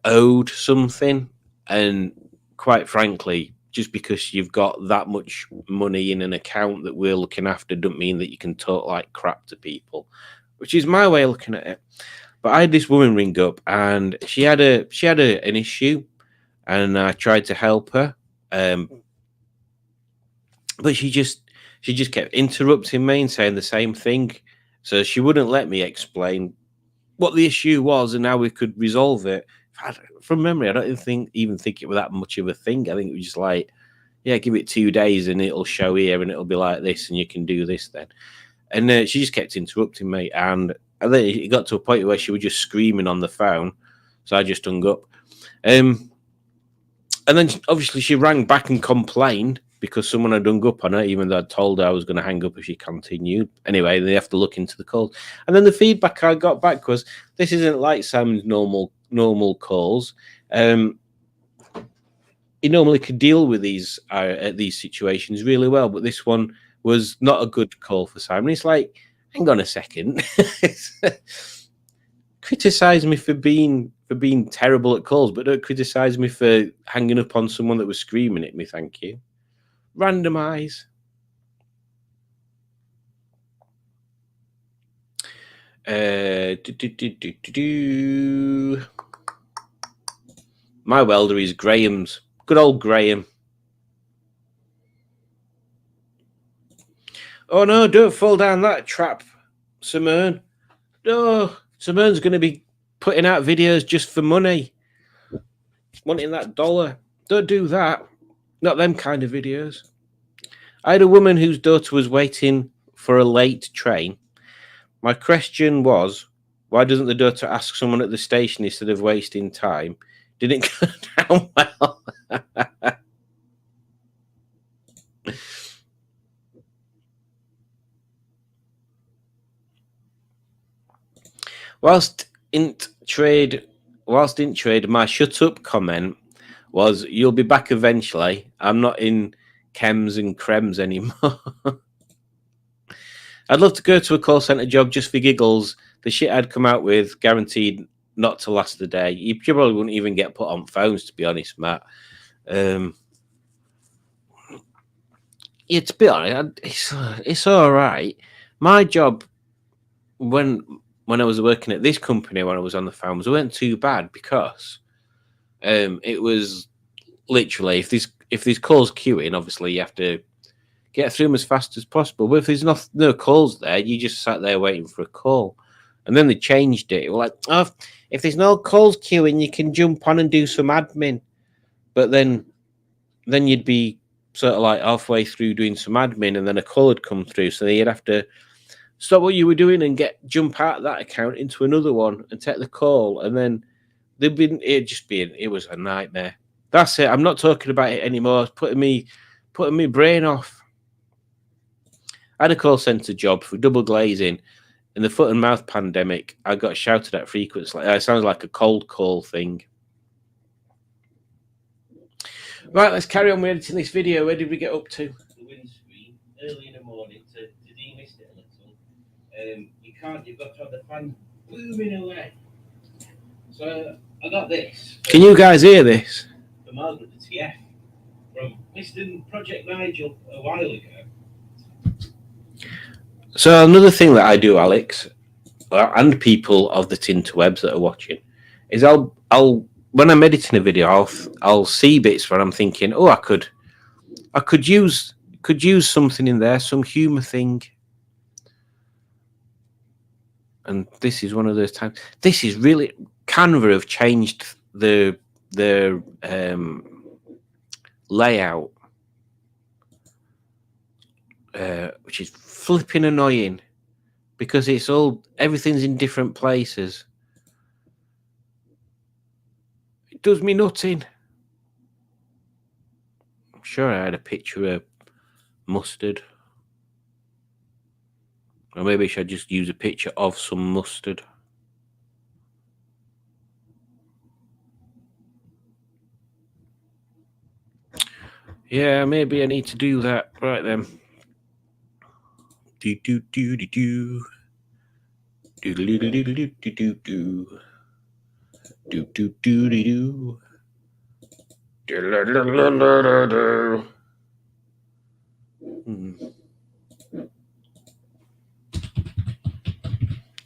owed something, and quite frankly, just because you've got that much money in an account that we're looking after doesn't mean that you can talk like crap to people, which is my way of looking at it. But I had this woman ring up, and she had an issue, and I tried to help her, but she just kept interrupting me and saying the same thing. So she wouldn't let me explain what the issue was and how we could resolve it. From memory, I don't even think it was that much of a thing. I think it was just like, yeah, give it 2 days and it'll show here and it'll be like this and you can do this then. And she just kept interrupting me, and then it got to a point where she was just screaming on the phone, so I just hung up. And then obviously she rang back and complained because someone had hung up on her, even though I'd told her I was going to hang up if she continued. Anyway, they have to look into the calls. And then the feedback I got back was, this isn't like Sam's normal calls. He normally could deal with these situations really well, but this one was not a good call for Simon. It's like, hang on a second. Criticize me for being terrible at calls, but don't criticize me for hanging up on someone that was screaming at me. Thank you. Randomize. My welder is Graham's. Good old Graham. Oh no, don't fall down that trap, Simone. No, Simone's going to be putting out videos just for money. Wanting that dollar. Don't do that. Not them kind of videos. I had a woman whose daughter was waiting for a late train. My question was, why doesn't the daughter ask someone at the station instead of wasting time? Didn't go down well. Whilst in trade, my shut up comment was, you'll be back eventually. I'm not in chems and crems anymore. I'd love to go to a call center job just for giggles. The shit I'd come out with, guaranteed not to last the day. You probably wouldn't even get put on phones, to be honest, Matt. Yeah, to be honest, it's all right. My job when I was working at this company when I was on the phones, it weren't too bad because it was literally if there's calls queuing, obviously you have to get through them as fast as possible. But if there's no calls there, you just sat there waiting for a call. And then they changed it. It was like, oh, if there's no calls queuing, you can jump on and do some admin. But then you'd be sort of like halfway through doing some admin, and then a call would come through. So you'd have to stop what you were doing and jump out of that account into another one and take the call. And then it was a nightmare. That's it. I'm not talking about it anymore. It's putting me brain off. I had a call centre job for double glazing. In the foot and mouth pandemic, I got shouted at frequently. It sounds like a cold call thing. Right, let's carry on with editing this video. Where did we get up to? The windscreen early in the morning to demist it a little. You've got to have the fan booming away. So I got this. Can you guys hear this? For Margaret the TF from Mr. Project Nigel a while ago. So another thing that I do, Alex, and people of the Tinterwebs that are watching, is I'll when I'm editing a video, I'll see bits where I'm thinking, oh, I could use something in there, some humour thing. And this is one of those times. This is really Canva have changed the layout, which is flipping annoying because everything's in different places. It does me nothing. I'm sure I had a picture of mustard. Or maybe I should just use a picture of some mustard. Yeah, maybe I need to do that. Right then. Do do do do do. Do do do do do do do do. Do do do do do.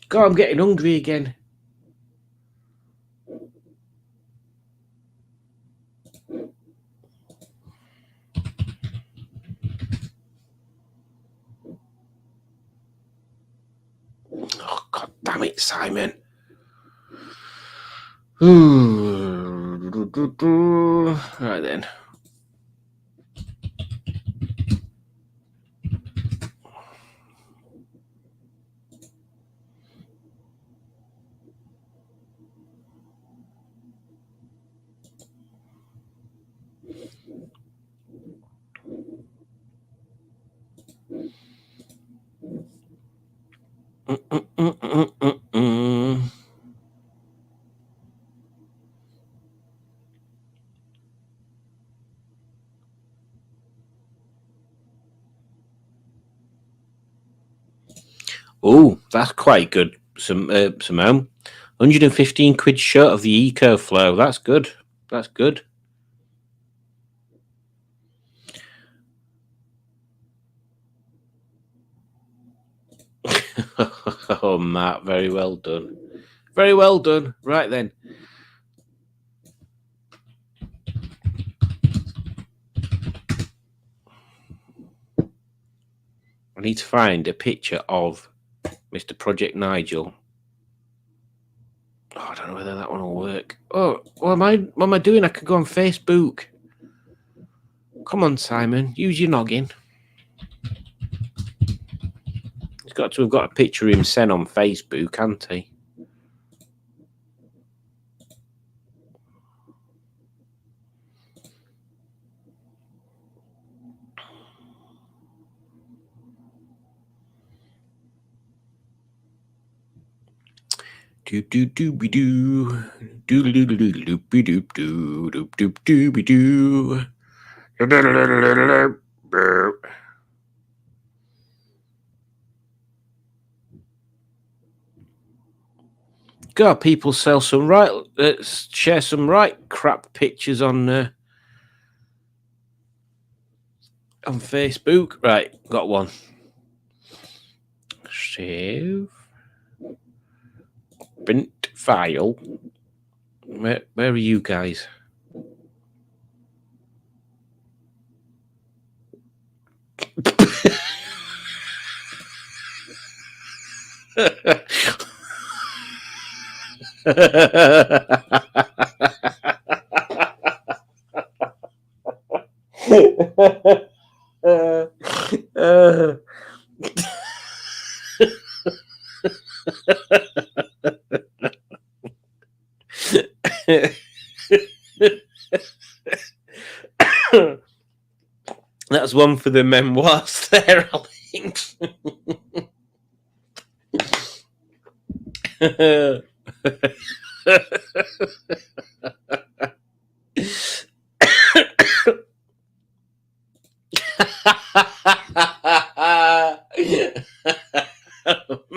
God, I'm getting hungry again. Oh, God damn it, Simon. Right then. Oh, that's quite good, Simone. 115 quid short of the EcoFlow. That's good. That's good. Oh, Matt, very well done. Very well done. Right then. I need to find a picture of Mr. Project Nigel. Oh, I don't know whether that one will work. Oh, what am I doing? I could go on Facebook. Come on, Simon. Use your noggin. He's got to have got a picture of him sent on Facebook, hasn't he? Do do do be do do do do do do be do do do do do be do. God, people sell some share some right crap pictures on Facebook. Right, got one. Save. Print file. Where are you guys? That's one for the memoirs there, I think.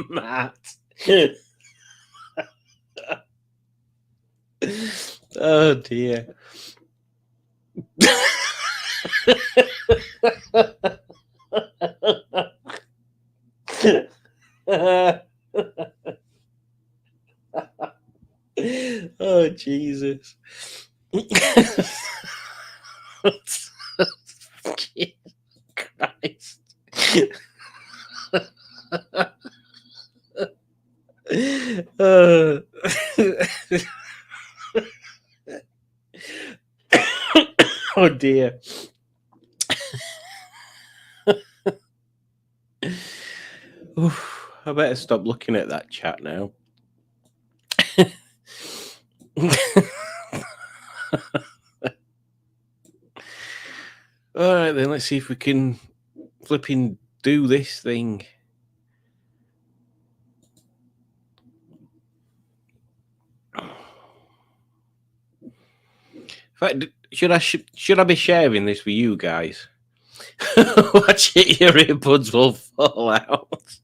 Matt. Oh dear. Oh Jesus. Jesus Christ. Oh dear. Oof, I better stop looking at that chat now. All right, then let's see if we can flipping do this thing. In fact, should I be sharing this with you guys? Watch it, your earbuds will fall out.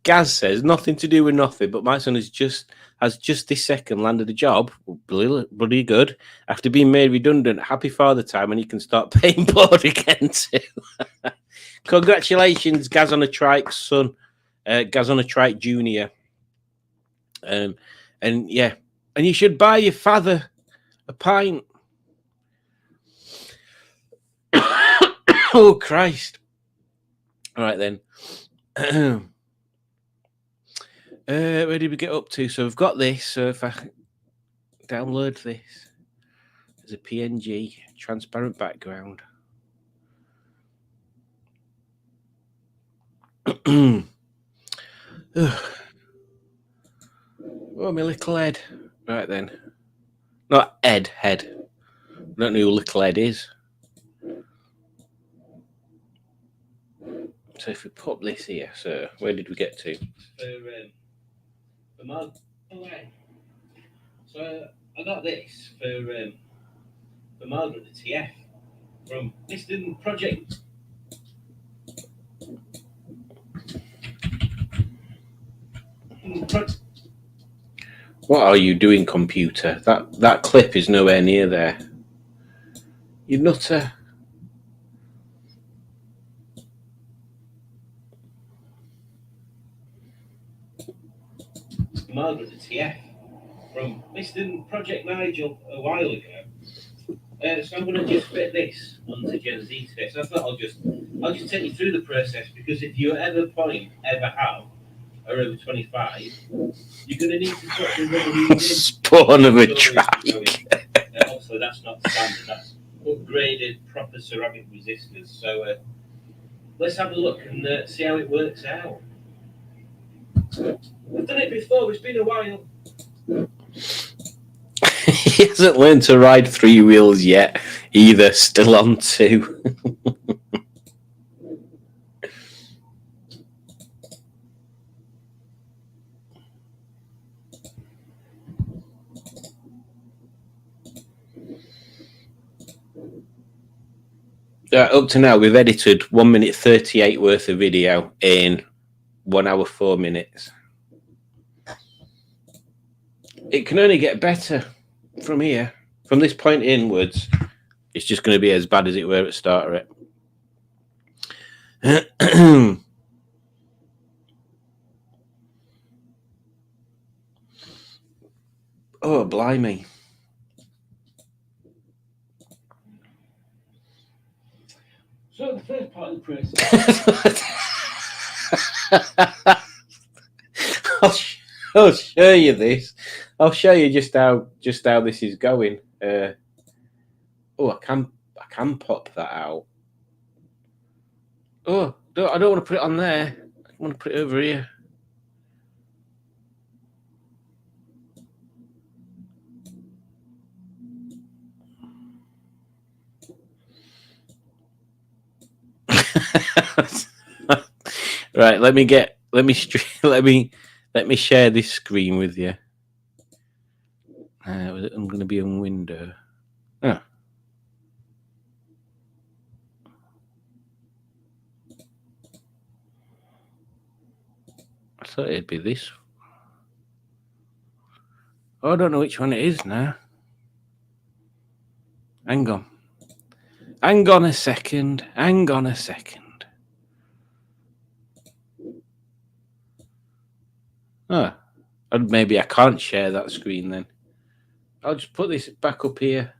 Gaz says nothing to do with nothing, but my son has just this second landed a job, bloody good, after being made redundant. Happy Father Time, and he can start paying board again too. Congratulations, Gaz on a Trike, son. Gaz on a Trike Junior. And yeah, and you should buy your father a pint. Oh Christ! All right then. Where did we get up to? So we've got this. So if I download this as a PNG, transparent background. Oh, my little head. Right then. Not Ed, head. I don't know who little Ed is. So if we put this here, so where did we get to? For Margaret. So I got this for Margaret the TF from Mr. Project. What are you doing, computer? That clip is nowhere near there. You nutter. Margaret the TF from Mr. Project Nigel a while ago. So I'm going to just fit this onto Gen Z today. So I thought I'll just take you through the process, because if you ever have are over 25, you're going to need to put the rubber spawn of a trike. Obviously, that's not standard. That's upgraded proper ceramic resistors. So let's have a look and see how it works out. I've done it before. It's been a while. He hasn't learned to ride 3 wheels yet either. Still on 2. Up to now, we've edited 1 minute 38 worth of video in 1 hour 4 minutes. It can only get better from here. From this point inwards, it's just going to be as bad as it were at the start of it. Oh, blimey. So the first part of the process. I'll show you this. I'll show you just how this is going. Oh, I can pop that out. Oh, I don't want to put it on there. I want to put it over here. Right, let me share this screen with you. I'm going to be on window. Oh. I thought it'd be this. Oh, I don't know which one it is now. Hang on. Hang on a second. Oh, maybe I can't share that screen then. I'll just put this back up here.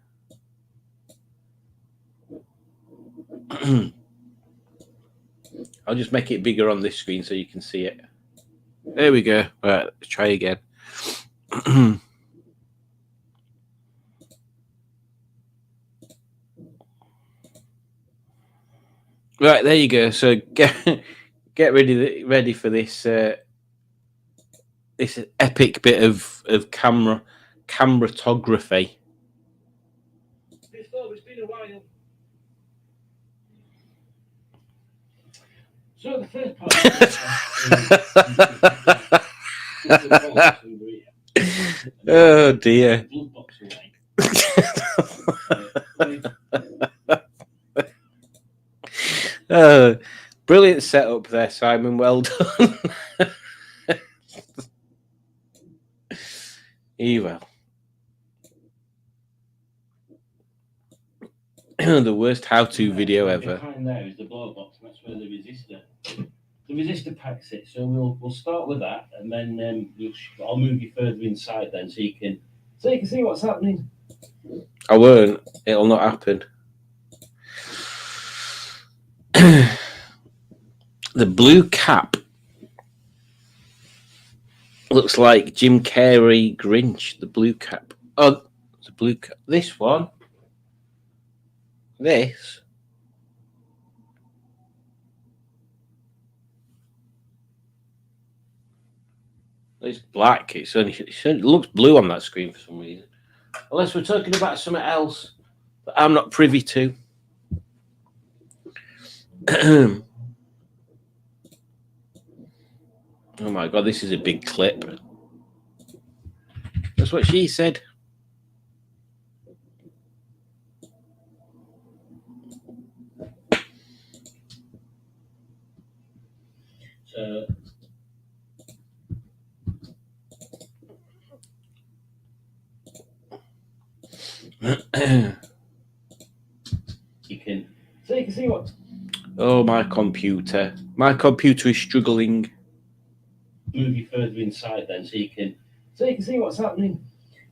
I'll just make it bigger on this screen so you can see it. There we go. Right, let's try again. Right, there you go. So get ready for this this epic bit of cameratography. It's been a while. So the first part oh dear. Brilliant setup there, Simon. Well done. Evil. The worst how-to video ever. Behind there is the blow box, and that's where the resistor pack sits. So we'll start with that, and then I'll move you further inside then, so you can see what's happening. I won't. It'll not happen. The blue cap looks like Jim Carrey Grinch. The blue cap. Oh, the blue cap. This one. This. It's black. It looks blue on that screen for some reason. Unless we're talking about something else that I'm not privy to. Oh my God, this is a big clip. That's what she said. So you can see what. Oh, my computer. My computer is struggling. Move you further inside then, so you can see what's happening.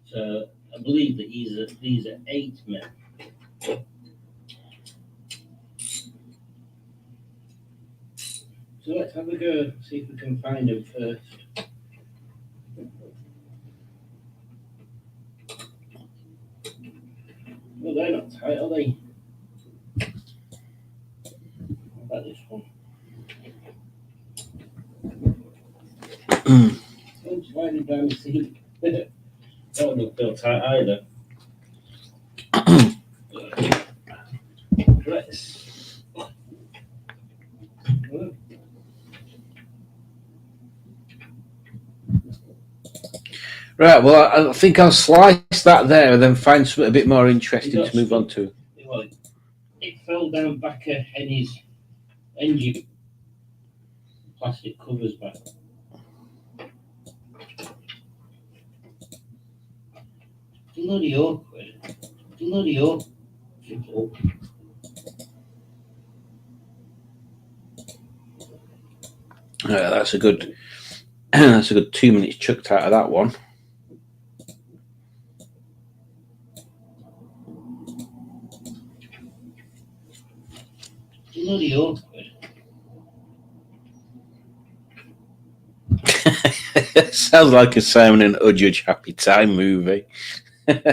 So I believe that these are 8 men. So let's have a go, see if we can find them first. Well, they're not tight, are they? What about this one? I'm sliding down the seat. That doesn't feel tight either. Right, well, I think I'll slice that there and then find something a bit more interesting to move on to. Well, it fell down back of Henny's engine. Plastic covers back. Bloody awkward. Bloody awkward. That's a good. That's a good 2 minutes chucked out of that one. Bloody awkward. Sounds like a Simon and Udge Happy Time movie. Just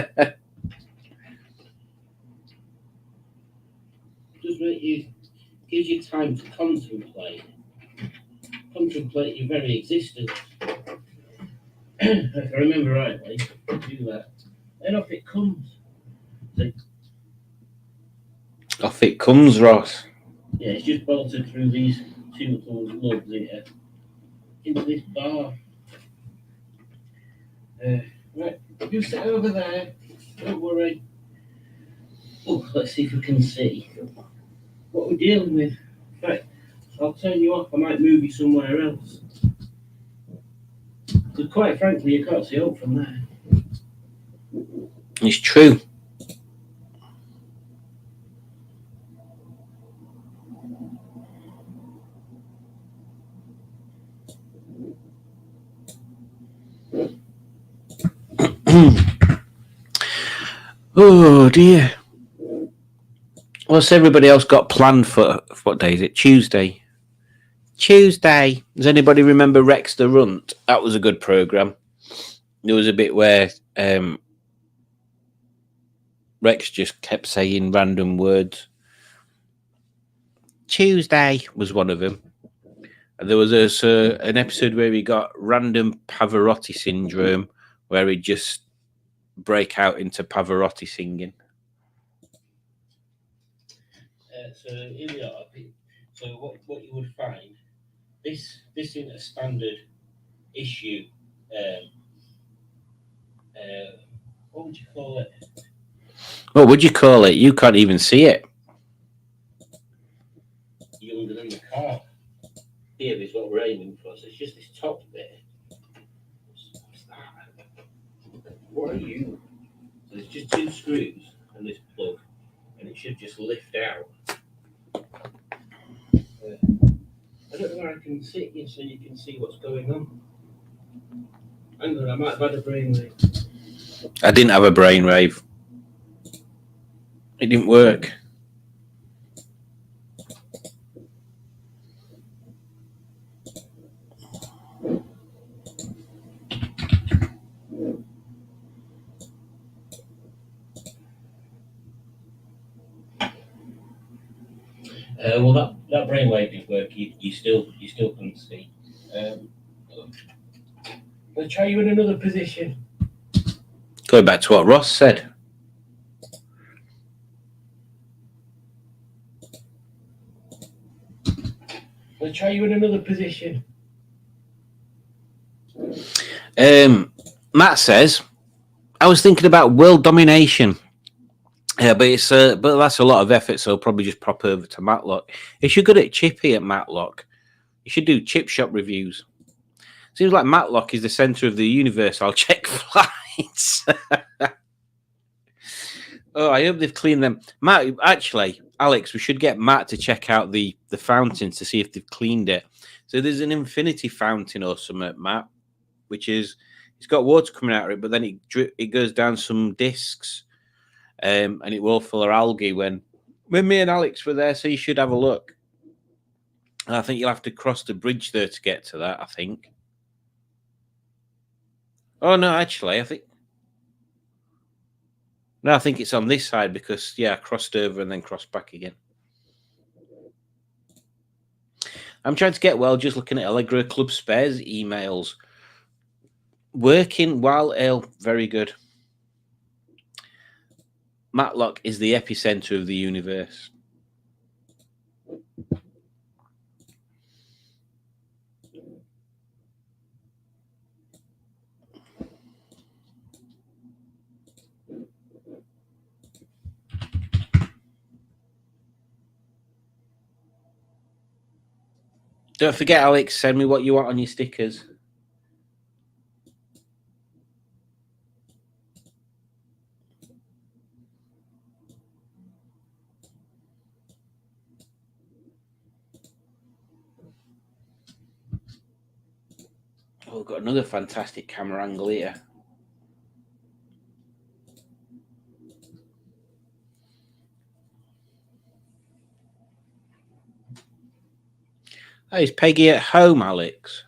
make you, gives you time to contemplate your very existence. If I remember rightly, do that. Then off it comes. Off it comes, Ross. Yeah, it's just bolted through these two little lugs here into this bar. Right, you sit over there. Don't worry. Oh, let's see if we can see what we're dealing with. Right, I'll turn you off. I might move you somewhere else. Because quite frankly, you can't see out from there. It's true. Oh dear. What's everybody else got planned for what day is it? Tuesday. Does anybody remember Rex the Runt? That was a good programme. There was a bit where Rex just kept saying random words. Tuesday was one of them. And there was an episode where he got random Pavarotti syndrome, where he'd just break out into Pavarotti singing. So here we are. So what you would find, this in a standard issue, what would you call it? What would you call it? You can't even see it. Younger than the car. Here is what we're aiming for. So it's just this top bit. What's that? What are you? So there's just two screws and this plug, and it should just lift out. I don't know where I can sit you so you can see what's going on. Hang on, I might have had a brainwave. I didn't have a brainwave. It didn't work. Well, that brainwave didn't work. You still couldn't see. Let's try you in another position. Going back to what Ross said. Let's try you in another position. Matt says, I was thinking about world domination. Yeah, but it's but that's a lot of effort, so I'll probably just pop over to Matlock. If you're good at chippy at Matlock, you should do chip shop reviews. Seems like Matlock is the centre of the universe. I'll check flights. Oh, I hope they've cleaned them. Matt, actually, Alex, we should get Matt to check out the fountains to see if they've cleaned it. So there's an infinity fountain or something, Matt, which is it's got water coming out of it, but then it goes down some discs. And it will full of algae when me and Alex were there, so you should have a look. And I think you'll have to cross the bridge there to get to that, I think. Oh, no, actually, I think it's on this side because, I crossed over and then crossed back again. I'm trying to get well, just looking at Allegro Club Spares emails. Working while ill, very good. Matlock is the epicenter of the universe. Don't forget, Alex, send me what you want on your stickers. Oh, we've got another fantastic camera angle here. Oh, is Peggy at home, Alex?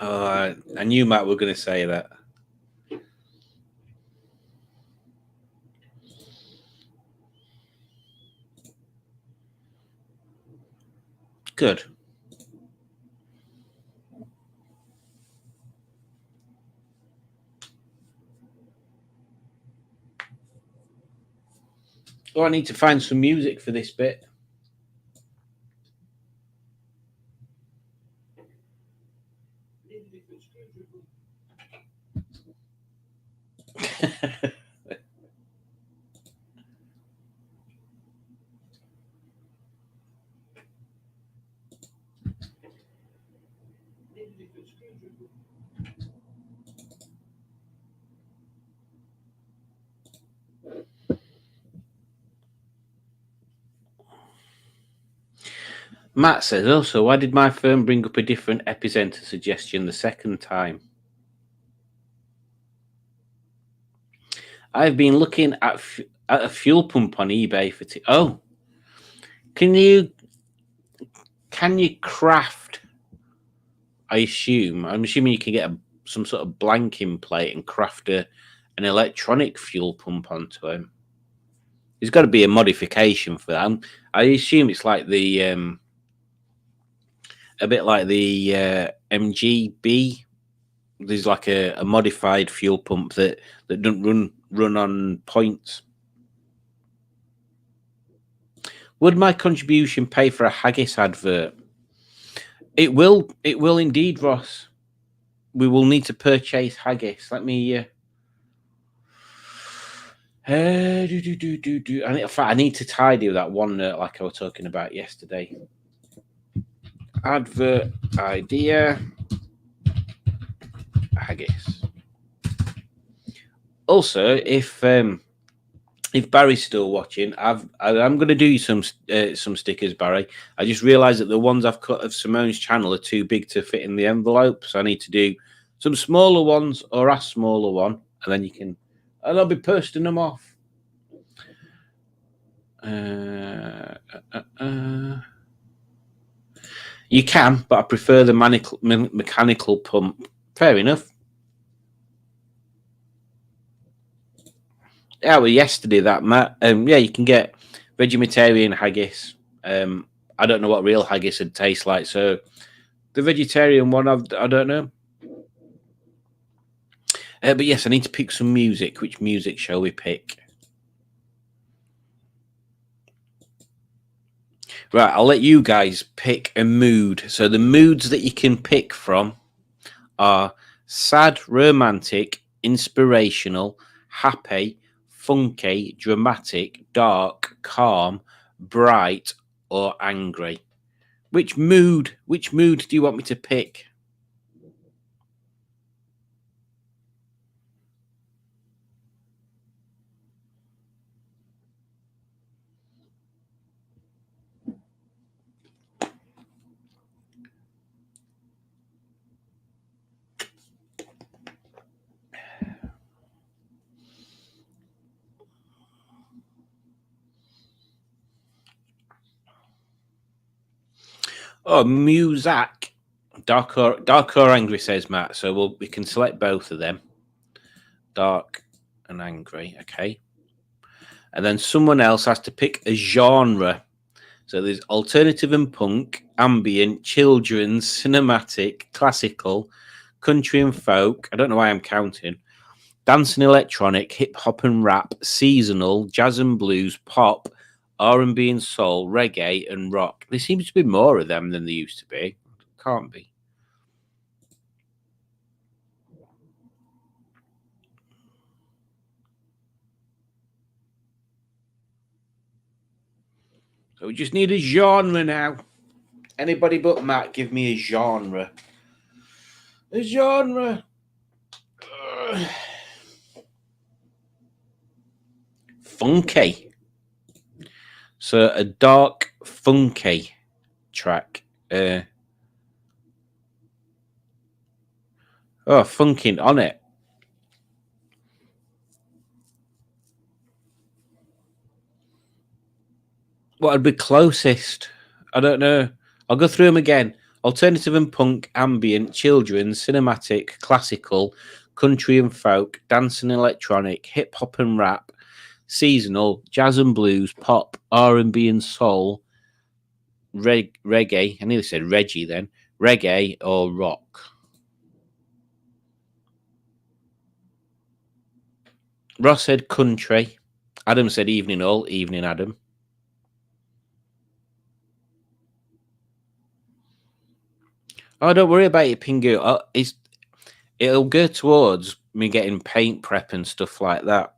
Oh, I knew Matt were going to say that. Good. Oh, I need to find some music for this bit. Matt says, also, why did my firm bring up a different epicenter suggestion the second time? I've been looking at a fuel pump on eBay for can you craft? I'm assuming you can get some sort of blanking plate and craft an electronic fuel pump onto him. There's got to be a modification for that. I assume it's like the a bit like the MGB. There's like a modified fuel pump that doesn't run on points. Would my contribution pay for a haggis advert? It will indeed, Ross. We will need to purchase haggis. Let me I need to tidy that one like I was talking about yesterday. Advert idea haggis. Also, if Barry's still watching, I'm going to do some stickers, Barry. I just realised that the ones I've cut of Simone's channel are too big to fit in the envelope, so I need to do some smaller ones or a smaller one, and then and I'll be posting them off. You can, but I prefer the mechanical pump. Fair enough. Yeah, well, yesterday that, Matt. Yeah, you can get vegetarian haggis. I don't know what real haggis would taste like, so the vegetarian one, I don't know. But yes, I need to pick some music. Which music shall we pick? Right, I'll let you guys pick a mood. So the moods that you can pick from are sad, romantic, inspirational, happy, funky, dramatic, dark, calm, bright, or angry. Which mood do you want me to pick? Oh, Muzak. Dark or angry, says Matt. So we can select both of them. Dark and angry. Okay. And then someone else has to pick a genre. So there's alternative and punk, ambient, children's, cinematic, classical, country and folk. I don't know why I'm counting. Dance and electronic, hip hop and rap, seasonal, jazz and blues, pop, R&B and soul, reggae and rock. There seems to be more of them than there used to be. Can't be. So we just need a genre now. Anybody but Matt, give me a genre. The genre. Funky. So a dark, funky track. Funking on it. What would be closest? I don't know. I'll go through them again. Alternative and punk, ambient, children's, cinematic, classical, country and folk, dance and electronic, hip hop and rap, seasonal, jazz and blues, pop, R&B and soul, reggae. I nearly said Reggie then. Reggae or rock. Ross said country. Adam said evening all. Evening, Adam. Oh, don't worry about it, Pingu. It'll go towards me getting paint prep and stuff like that.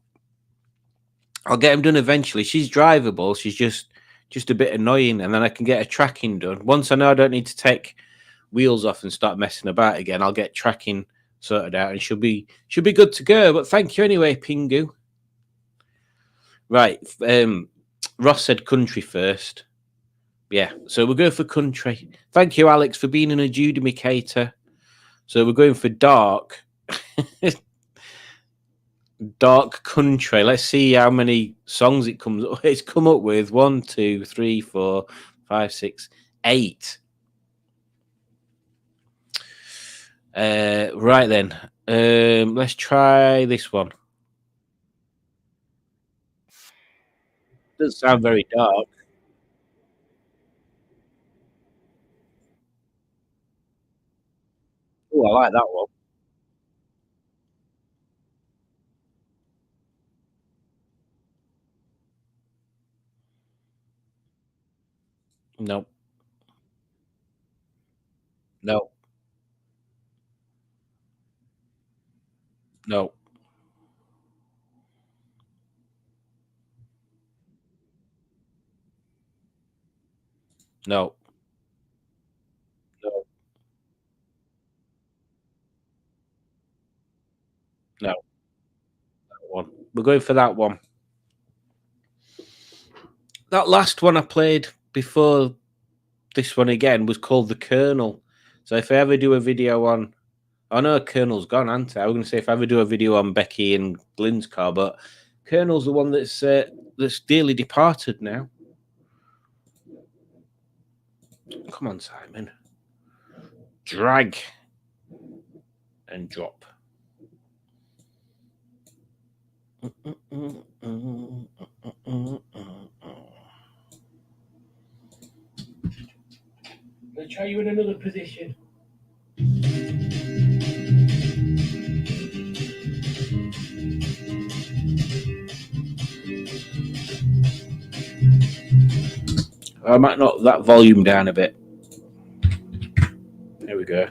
I'll get them done eventually. She's drivable. She's just a bit annoying, and then I can get her tracking done. Once I know I don't need to take wheels off and start messing about again, I'll get tracking sorted out, and she'll be good to go. But thank you anyway, Pingu. Right, Ross said country first. Yeah, so we'll go for country. Thank you, Alex, for being an adjudicator. So we're going for dark. Dark country. Let's see how many songs it comes up. It's come up with 1, 2, 3, 4, 5, 6, 8. Right then. Let's try this one. Doesn't sound very dark. Oh, I like that one. No. No. No. No. No. No. That one. We're going for that one. That last one I played before this one again was called The Colonel. So if I ever do a video on, I know Colonel's gone, hasn't it? I was going to say if I ever do a video on Becky and Glenn's car, but Colonel's the one that's dearly departed now. Come on, Simon. Drag and drop. Let's try you in another position. I might knock that volume down a bit. There we go.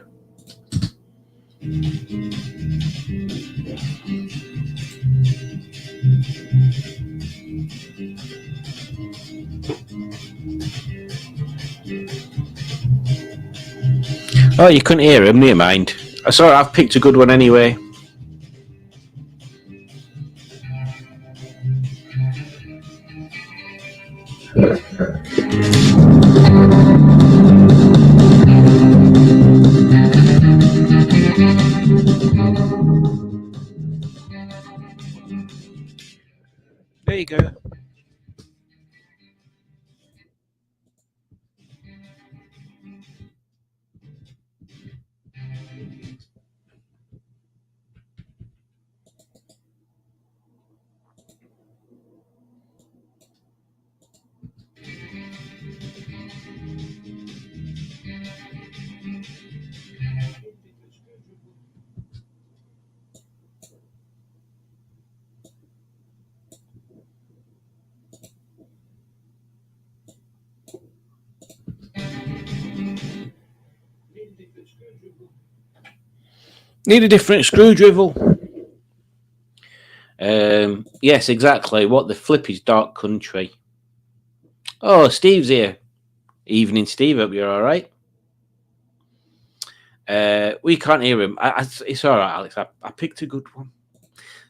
Oh, you couldn't hear him, never mind. I saw I've picked a good one anyway. There you go. Need a different screwdriver. Yes, exactly. What the flip is dark country. Oh, Steve's here. Evening, Steve. Hope you're all right. We can't hear him. It's all right, Alex. I picked a good one.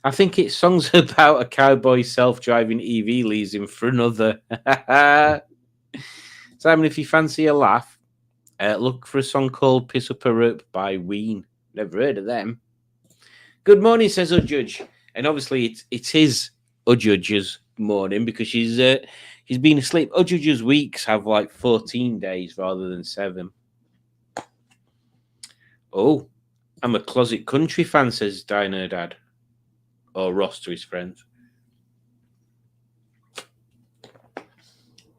I think it's songs about a cowboy self-driving EV leaves him for another. Simon, if you fancy a laugh, look for a song called "Piss Up a Rope" by Ween. Never heard of them. Good morning, says Udjudge, and obviously it is Udjudge's morning because she's been asleep. Udjudge's weeks have like 14 days rather than 7. Oh, I'm a closet country fan, says Diner Dad, or Ross to his friends.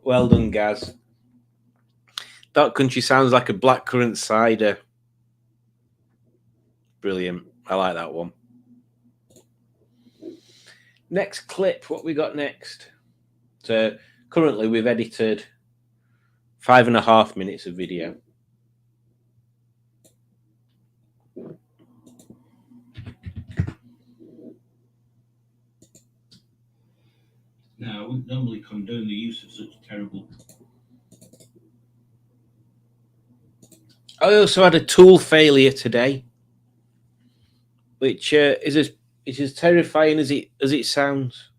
Well done, Gaz. Dark country sounds like a blackcurrant cider. Brilliant. I like that one. Next clip. What we got next? So currently we've edited 5.5 minutes of video. Now, I wouldn't normally condone the use of such terrible. I also had a tool failure today, which is as terrifying as it sounds.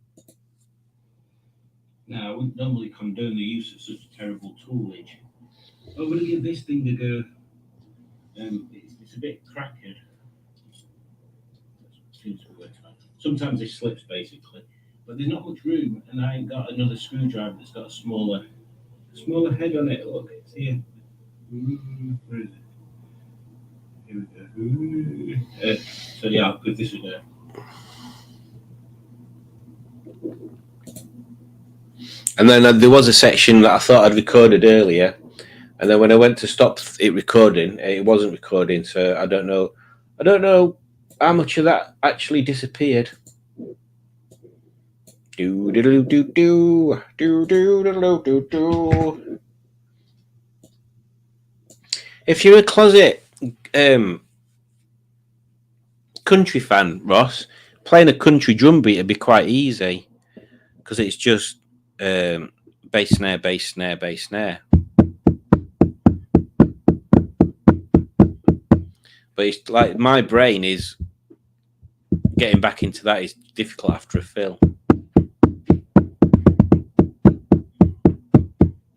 Now, I wouldn't normally condone the use of such terrible toolage. I'm going to give this thing a go. It's a bit cracked. Seems to work fine. Sometimes it slips, basically. But there's not much room, and I ain't got another screwdriver that's got a smaller head on it. Look, it's here. Where is it? Here we go. So yeah, I'll give this a go. And then there was a section that I thought I'd recorded earlier, and then when I went to stop it recording, it wasn't recording. So I don't know how much of that actually disappeared. Do do do do do do do do do do. If you're a closet country fan, Ross, playing a country drum beat would be quite easy because it's just bass snare, bass snare, bass snare. But it's like my brain is getting back into that is difficult after a fill.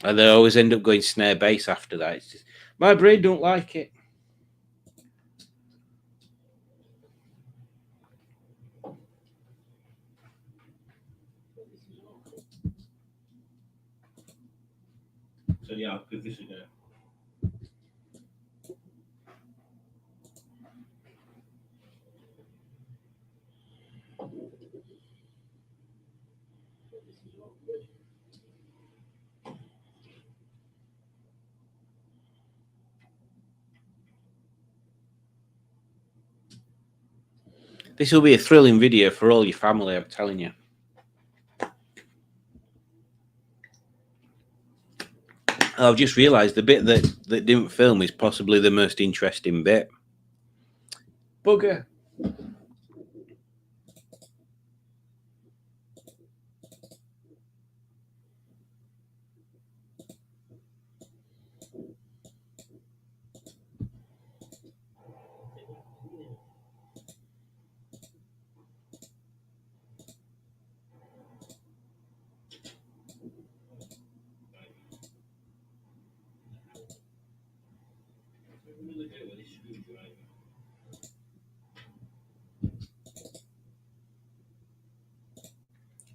And they always end up going snare bass after that. It's just, my brain don't like it. So yeah, I'll give this a go. This will be a thrilling video for all your family, I'm telling you. I've just realised the bit that didn't film is possibly the most interesting bit. Bugger.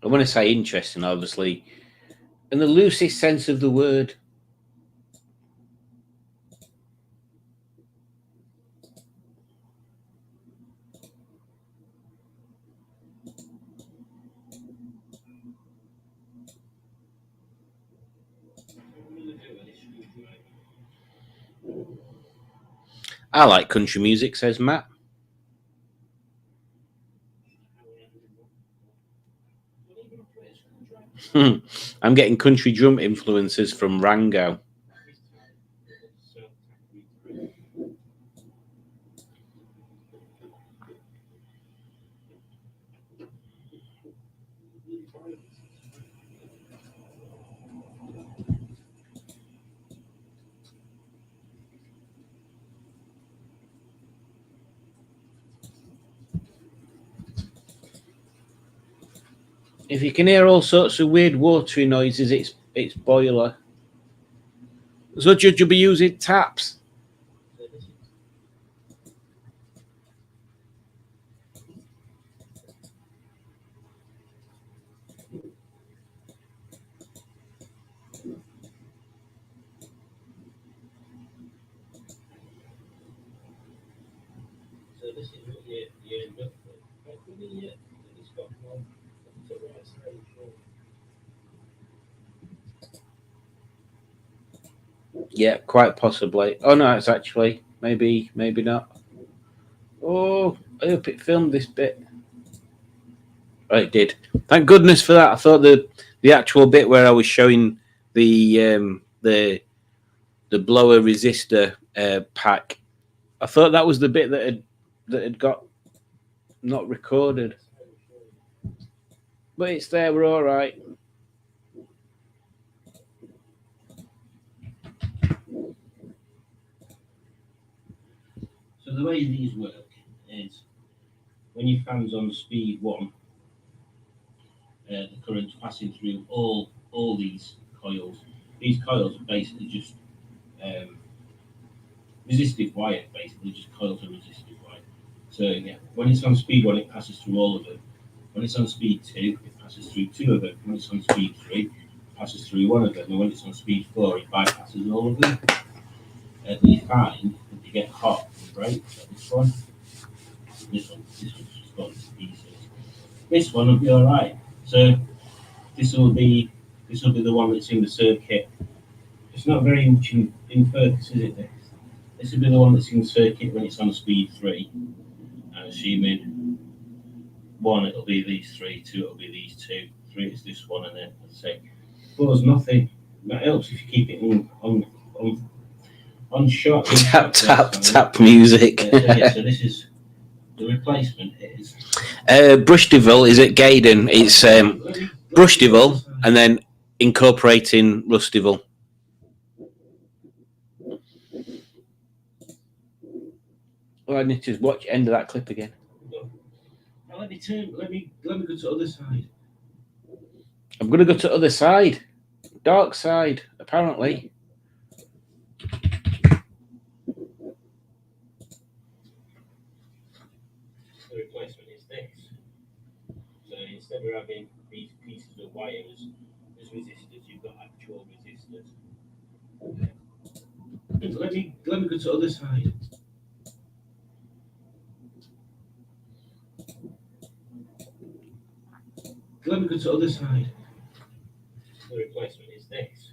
I want to say interesting, obviously, in the loosest sense of the word. I like country music, says Matt. I'm getting country drum influences from Rango. If you can hear all sorts of weird watery noises, it's boiler. So Judge will be using taps. So this is what you end up with. It's got one to the right side. Yeah, quite possibly. Oh no, it's actually maybe not. Oh, I hope it filmed this bit. Oh, it did. Thank goodness for that. I thought the actual bit where I was showing the blower resistor pack, I thought that was the bit that had got not recorded. But it's there. We're all right. So the way these work is when your fan's on speed 1, the current's passing through all these coils. These coils are basically just resistive wire, basically just coils of resistive wire. So yeah, when it's on speed 1, it passes through all of them. When it's on speed 2, it passes through 2 of them. When it's on speed 3, it passes through 1 of them. And when it's on speed 4, it bypasses all of them. And you find that they get hot and break. Like this one's just gone to pieces. This one will be all right. So this will be the one that's in the circuit. It's not very much in focus, is it? This will be the one that's in circuit when it's on speed 3. I'm assuming 1 it'll be these 3, 2 it'll be these 2, 3 it's this one, and then let's say 4's nothing. That helps if you keep it on shot. Tap music. So this is the replacement is Brushdival is at Gaydon. It's Brushdival and then incorporating Rustival. Well, I need to watch end of that clip again. Now let me go to the other side. I'm going to go to the other side. Dark side, apparently. The replacement is this. So instead of having these pieces of wires as resistors, you've got actual resistors. Let me go to the other side. Let me go to the other side. The replacement is this.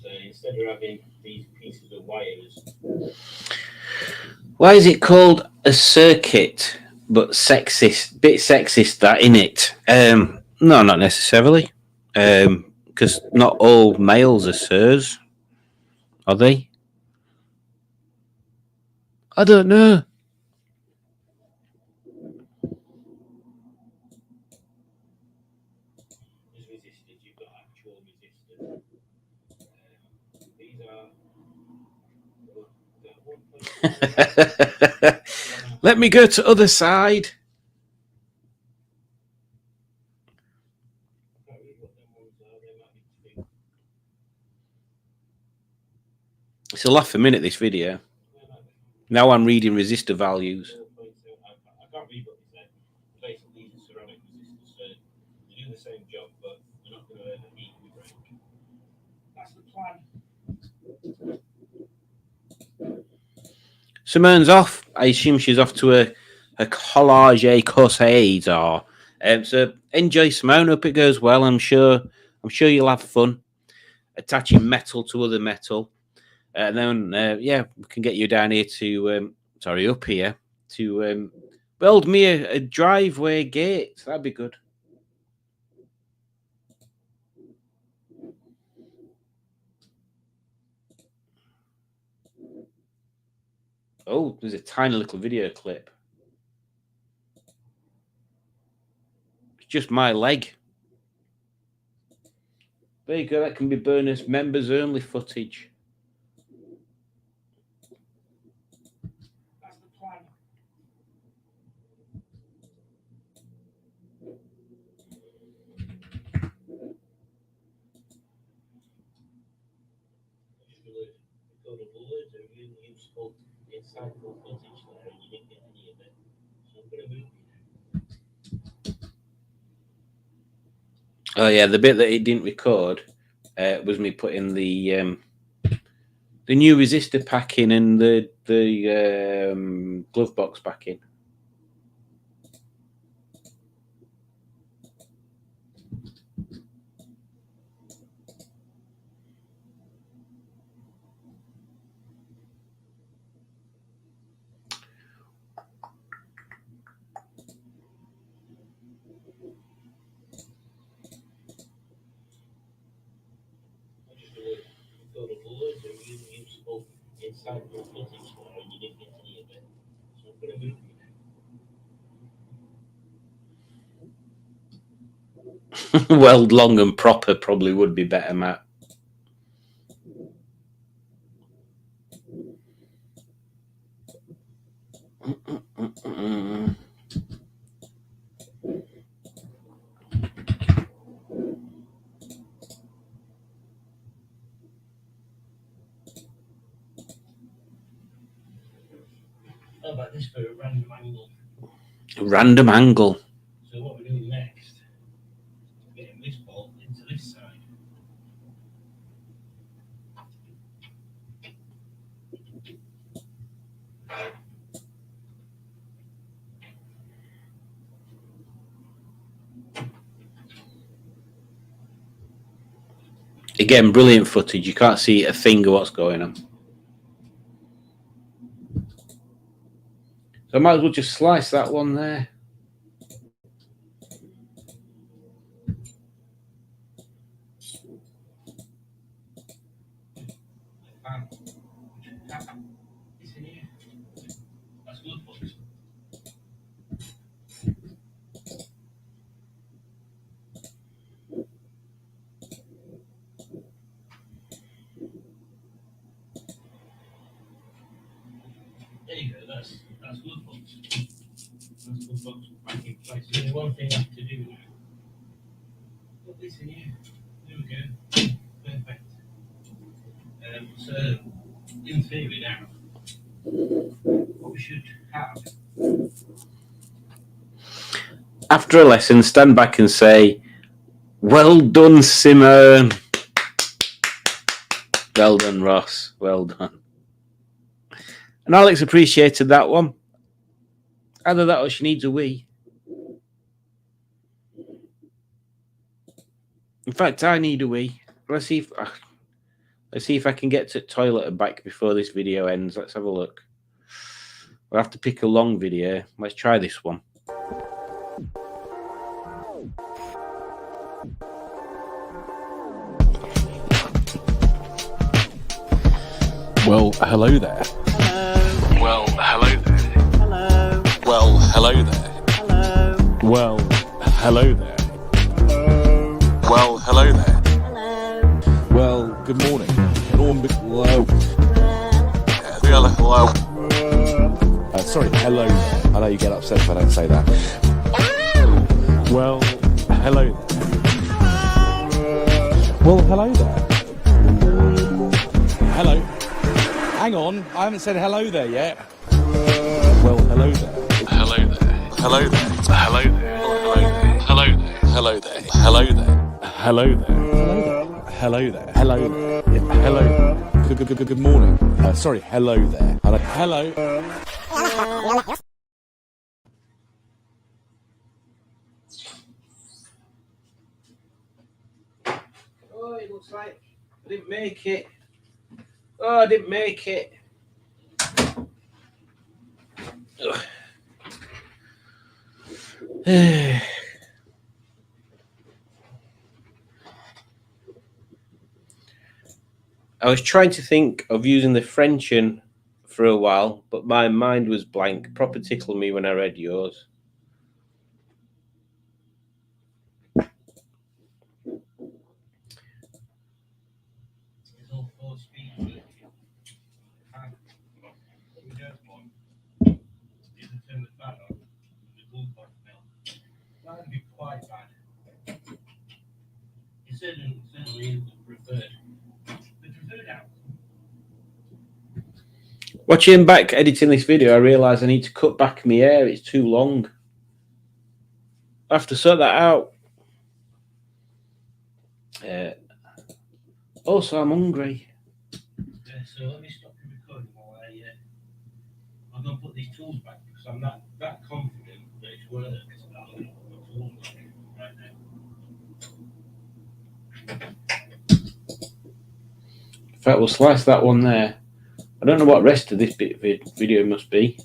So instead of having these pieces of wires. Why is it called a circuit, but sexist? Bit sexist that, innit? No, not necessarily. Because not all males are sirs, are they? I don't know. Resistors, you've got actual resistors. These are. Let me go to other side. It's a laugh a minute, this video. Now I'm reading resistor values. I can't read what they say. Basically, these are ceramic resistors, so they do the same job, but they're not going to ever equally break. That's the plan. Simone's off. I assume she's off to a collage course or so enjoy, Simone. Hope it goes well. I'm sure you'll have fun attaching metal to other metal. And then we can get you down here to up here to build me a driveway gate. That'd be good. Oh, there's a tiny little video clip. It's just my leg. There you go. That can be bonus members only footage. That's the plan. useful, insightful footage there, and you didn't get any of it. So I'm going to move you. Oh yeah, the bit that it didn't record was me putting the new resistor pack in and the glove box back in. Thought of loads of really useful, insightful footage there, and you didn't get any of it. So I'm going to move you. Weld long and proper probably would be better, Matt. How about this for a random angle? Random angle. So what we're doing next, getting this bolt into this side. Again, brilliant footage. You can't see a thing of what's going on. So I might as well just slice that one there. It's in here. That's good, folks. There you go, that's good, folks. That's good, folks. Back in place. So the one thing I have to do now, put this in here. There we go. Perfect. So, in theory now, what we should have. After a lesson, stand back and say, "Well done, Simon." Well done, Ross. Well done. And Alex appreciated that one. Either that or she needs a wee. In fact, I need a wee. Let's see if I can get to the toilet and back before this video ends. Let's have a look. We'll have to pick a long video. Let's try this one. Well, hello there. Hello. Well, hello there. Hello. Well, hello there. Hello. Well, hello there. Hello. Well, hello there. Hello. Well, good morning. Hello. Hello. Sorry, hello there. I know you get upset if I don't say that. Well, hello there. Well, hello there. Hello. Hang on, I haven't said hello there yet. Well, hello there. Hello there. Hello there. Hello there. Hello there. Hello there. Hello there. Hello there. Hello there. Hello there. Hello. Good morning. Sorry, hello there. Hello. Oh, it looks like I didn't make it. Oh, I didn't make it. I was trying to think of using the Frenchian for a while, but my mind was blank. Proper tickled me when I read yours. It's all 4 speed. We don't want is to turn the fan on the glue box belt. That would be quite bad. It certainly is the preferred outcome. Watching back editing this video, I realise I need to cut back my hair. It's too long. I have to sort that out. Also, I'm hungry. So let me stop the recording while I'm going to put these tools back because I'm not that confident that it's worth it because I don't know what tools right now. In fact, we'll slice that one there. I don't know what the rest of this bit of video must be.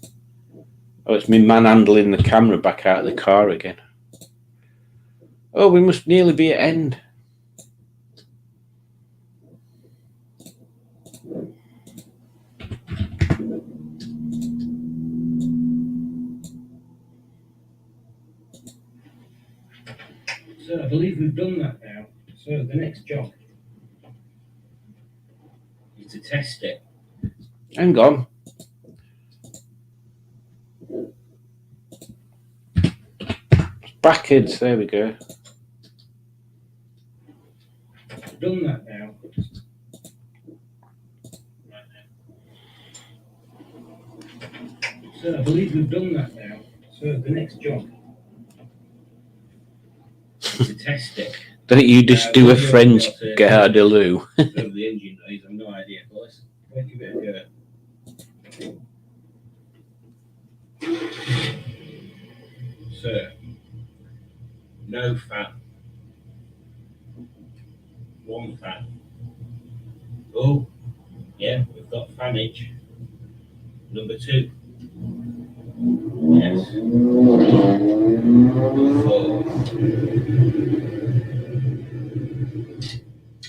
Oh, it's me manhandling the camera back out of the car again. Oh, we must nearly be at end. So I believe we've done that now. So the next job is to test it. Hang on. Backwards, there we go. We've done that now. So I believe we've done that now. So the next job is to test it. Don't you just do a French Gardaloo? Whatever the engine noise, I've no idea. But let's give it a go. So, no fan. One fan. Oh, yeah, we've got fanage. Number 2. Yes. Number 4.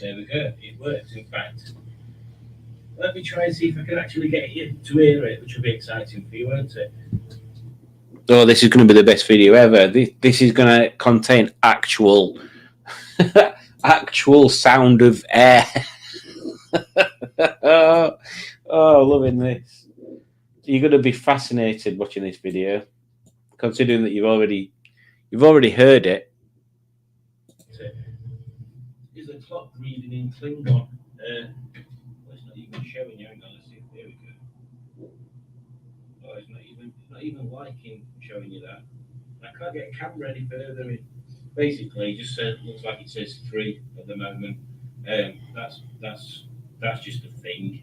There we go. It works, in fact. Let me try and see if I can actually get you to hear it, which will be exciting for you, won't it? Oh, this is going to be the best video ever. This is going to contain actual actual sound of air. Oh, loving this. You're going to be fascinated watching this video, considering that you've already heard it. Is the clock reading in Klingon? It's not even showing you. Hang on, let's see. There we go. Oh, it's not even liking showing you that. I can't get a camera any further in. Basically, just looks like it says 3 at the moment. That's just a thing.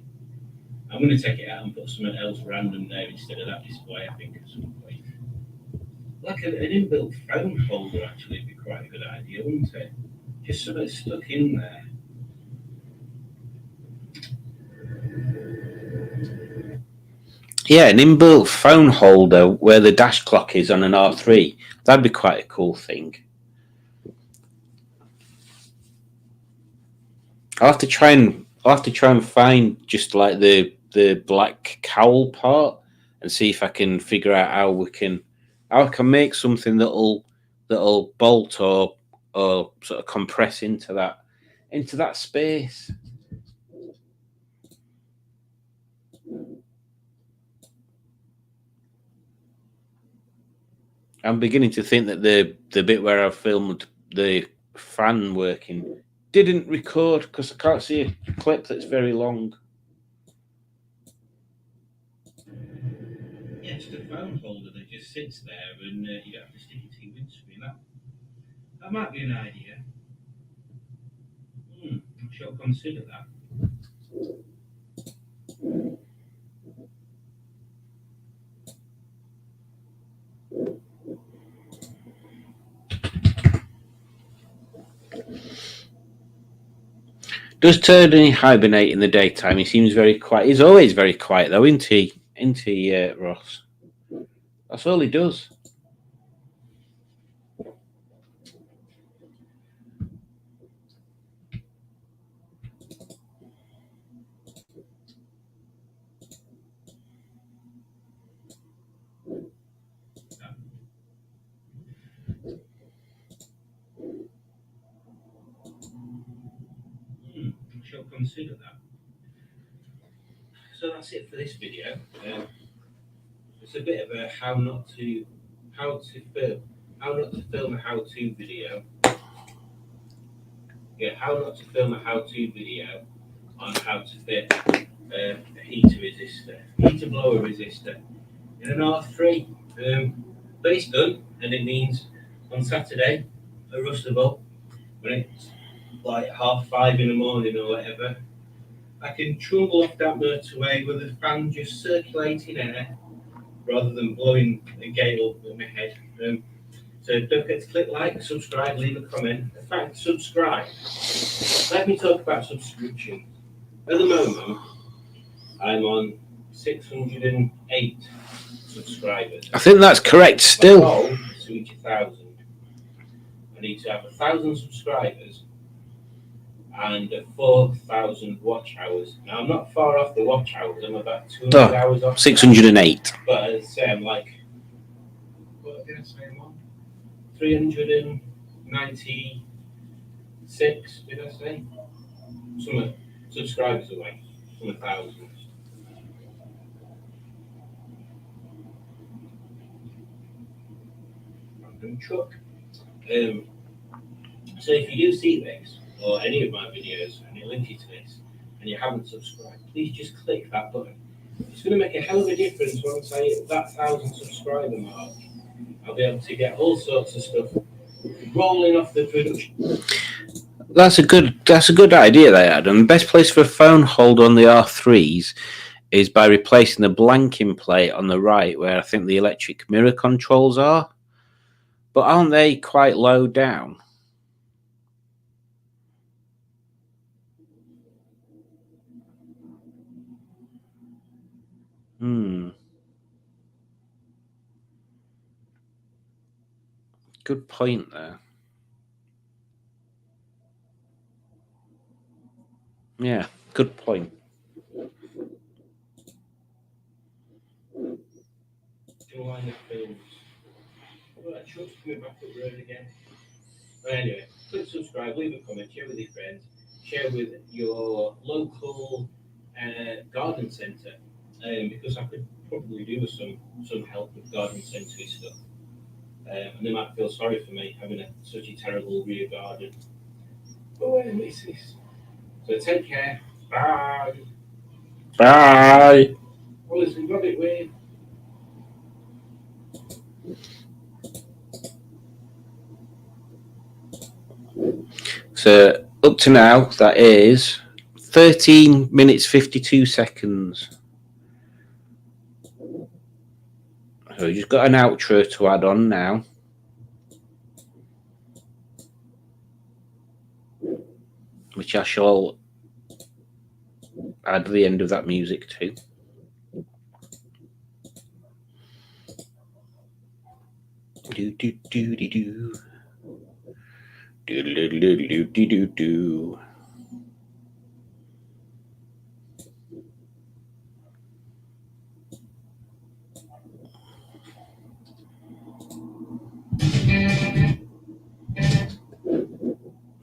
I'm going to take it out and put something else random there instead of that display, I think, at some point. Like an inbuilt phone holder, actually, would be quite a good idea, wouldn't it? Just something stuck in there. Yeah, an inbuilt phone holder where the dash clock is on an R3. That'd be quite a cool thing. I'll have to try and find just like the black cowl part and see if I can figure out how I can make something that'll bolt or sort of compress into that space. I'm beginning to think that the bit where I filmed the fan working didn't record because I can't see a clip that's very long. Yeah, just a phone holder that just sits there and you don't have to stick it to your windscreen. That might be an idea. I shall consider that. Does Tony hibernate in the daytime? He seems very quiet. He's always very quiet, though, isn't he, Ross? That's all he does. I shall consider that. So that's it for this video. It's a bit of a how not to film a how-to video. Yeah, how not to film a how-to video on how to fit heater blower resistor in an R3. But it's done, and it means on Saturday at Rustable, when it's like 5:30 in the morning or whatever, I can trundle off that motorway with a fan just circulating air rather than blowing a gale at my head. So don't forget to click like, subscribe, leave a comment. In fact, subscribe. Let me talk about subscription. At the moment, I'm on 608 subscribers. I think that's correct still. My goal is to reach 1,000. I need to have 1,000 subscribers and 4,000 watch hours. Now, I'm not far off the watch hours. I'm about 200 hours off. 608. But as I say, I'm like, what did I say? 396, did I say? Some subscribers away from 1,000. Random truck. So if you do see this or any of my videos and you're linking to this and you haven't subscribed, please just click that button. It's going to make a hell of a difference once I hit that 1,000 subscriber mark. I'll be able to get all sorts of stuff rolling off the production. That's a good idea there, Adam. The best place for a phone holder on the R3s is by replacing the blanking plate on the right, where I think the electric mirror controls are. But aren't they quite low down? Good point there. Yeah, good point. Line of films. Well, that truck's coming back up the road again. But anyway, click subscribe, leave a comment, share with your friends, share with your local garden centre, because I could probably do with some help with garden centre stuff. And they might feel sorry for me having such a terrible rear garden. But wait, what's this? So take care. Bye. Bye. Well, listen, got it weird. So up to now, that is 13 minutes 52 seconds. So we just got an outro to add on now. Which I shall add the end of that music to. Do do do do do. Do do do do do do do.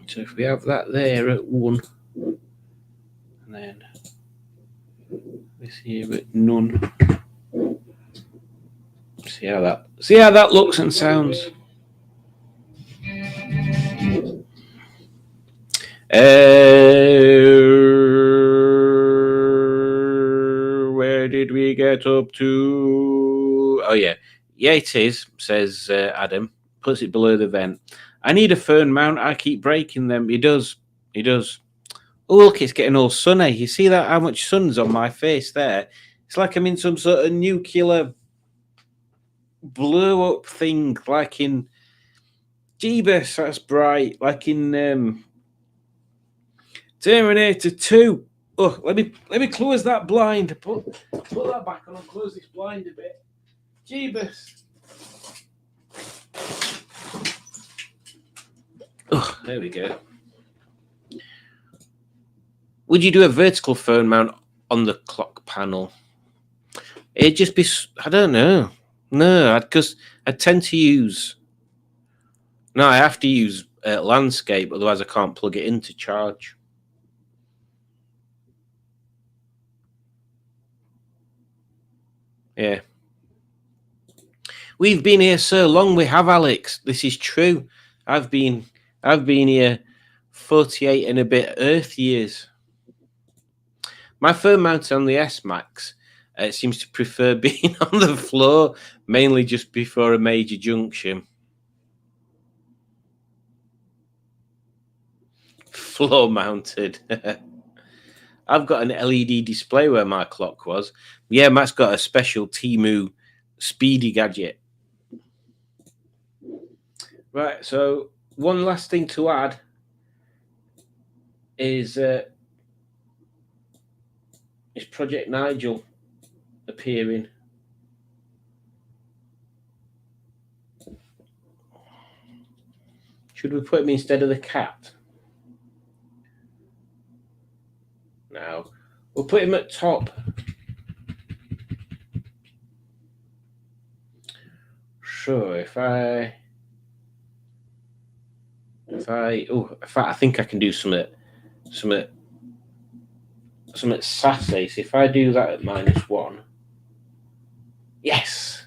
So if we have that there at 1, and then this here at none. See how that looks and sounds. Where did we get up to? Oh yeah, it is, says Adam. Puts it below the vent. I need a fern mount. I keep breaking them. He does. Oh look, it's getting all sunny. You see that? How much sun's on my face there? It's like I'm in some sort of nuclear blow up thing, like in Jeebus. That's bright, like in Terminator 2. Oh, let me close that blind. Put that back on and close this blind a bit. Jeebus. Oh, there we go. Would you do a vertical phone mount on the clock panel? It'd just be, I don't know. No, because I tend to use. No, I have to use landscape, otherwise I can't plug it in to charge. Yeah. We've been here so long, we have, Alex. This is true. I've been here 48 and a bit Earth years. My firm mount on the S-Max seems to prefer being on the floor, mainly just before a major junction. Floor mounted. I've got an LED display where my clock was. Yeah, Matt's got a special Temu speedy gadget. Right, so one last thing to add is Project Nigel appearing. Should we put him instead of the cat? No, we'll put him at top. So I think I can do some sassy. So if I do that at -1, yes.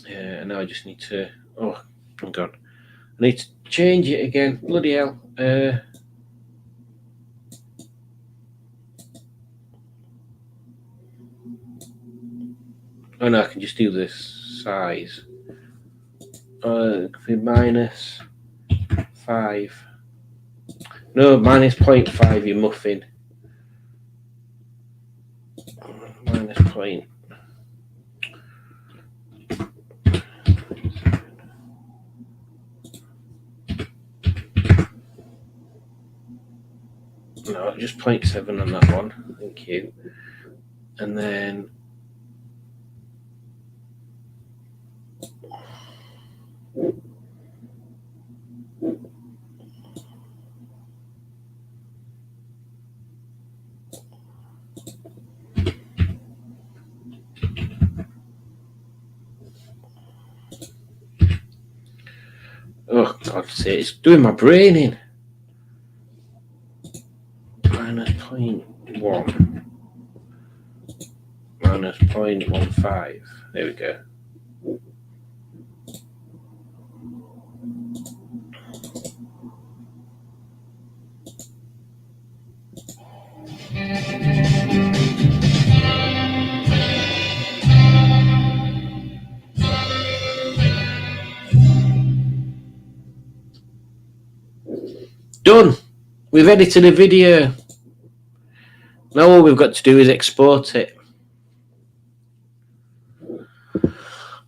And now I just need to. Oh, hang on. I need to change it again. Bloody hell. Oh no, I can just do this size. -5. No, -0.5, you muffin. -0.5. No, just 0.7 on that one. Thank you. And then oh God's sake, it's doing my brain in. -0.1. -0.15. There we go. Done. We've edited a video. Now all we've got to do is export it.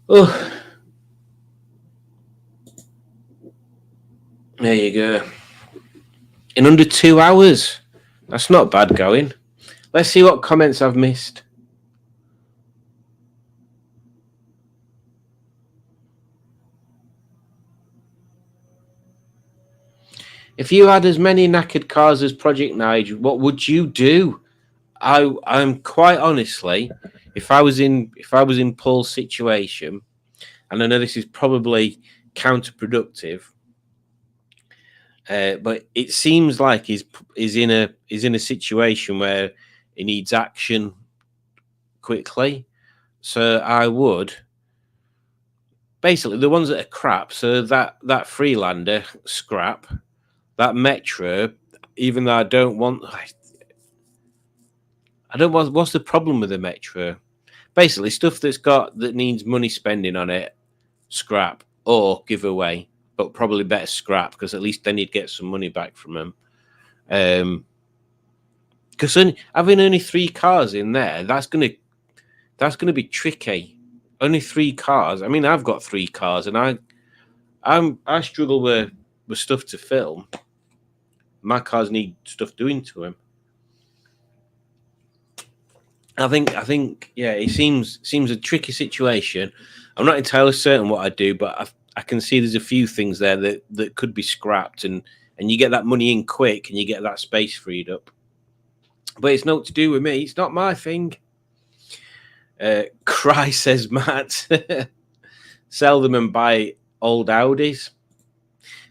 Oh, there you go. In under 2 hours. That's not bad going. Let's see what comments I've missed. If you had as many knackered cars as Project Nigel, what would you do? I'm quite honestly, if I was in Paul's situation, and I know this is probably counterproductive, but it seems like he's in a situation where he needs action quickly. So I would basically the ones that are crap. So that Freelander scrap, that Metro, even though I don't want. What's the problem with the Metro? Basically, stuff that needs money spending on it, scrap or give away, but probably better scrap because at least then you'd get some money back from them. Because having only 3 cars in there, that's gonna be tricky. Only 3 cars. I mean, I've got 3 cars, and I struggle with stuff to film. My cars need stuff doing to them. I think, yeah, it seems a tricky situation. I'm not entirely certain what I'd do, but I can see there's a few things there that could be scrapped, and you get that money in quick, and you get that space freed up. But it's not to do with me. It's not my thing. Cry, says Matt. Sell them and buy old Audis.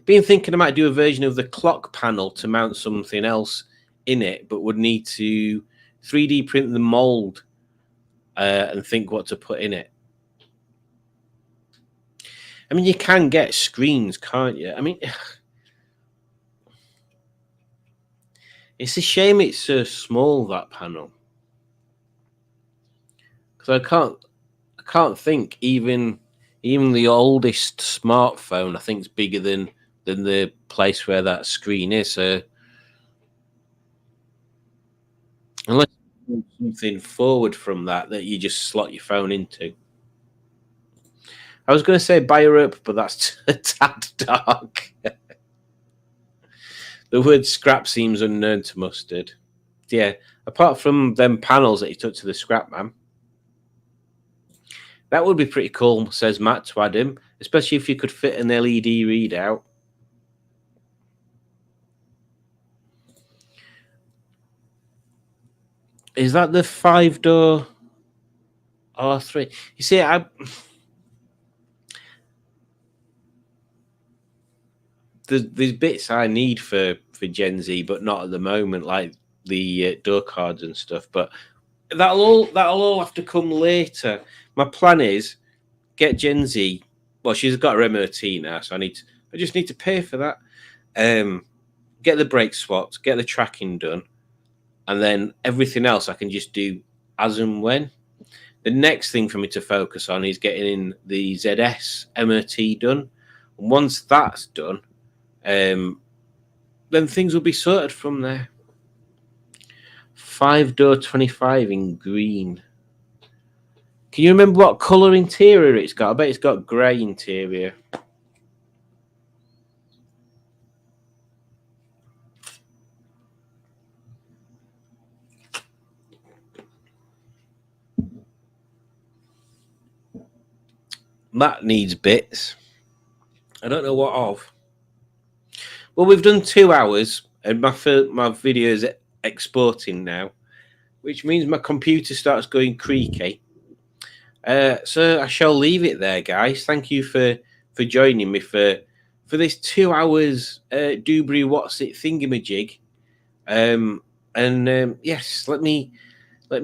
Been thinking I might do a version of the clock panel to mount something else in it, but would need to 3D print the mold and think what to put in it. I mean, you can get screens, can't you? I mean, It's a shame it's so small, that panel, because I can't think even the oldest smartphone I think is bigger than the place where that screen is. So unless you do something forward from that you just slot your phone into. I was going to say buy a rope, but that's a tad dark. The word scrap seems unknown to Mustard. Yeah, apart from them panels that he took to the scrap man. That would be pretty cool, says Matt, to add him, especially if you could fit an LED readout. Is that the 5-door R3? You see, there's bits I need for Gen Z, but not at the moment, like the door cards and stuff. But that'll all have to come later. My plan is get Gen Z. Well, she's got her MOT now, so I just need to pay for that. Get the brake swapped, get the tracking done, and then everything else I can just do as and when. The next thing for me to focus on is getting in the ZS MOT done. And once that's done, then things will be sorted from there. 5-door 25 in green. Can you remember what colour interior it's got? I bet it's got grey interior. That needs bits. I don't know what of. Well, we've done 2 hours, and my video is exporting now, which means my computer starts going creaky. So I shall leave it there, guys. Thank you for joining me for this 2 hours Dewberry What's It thingamajig. Yes, let me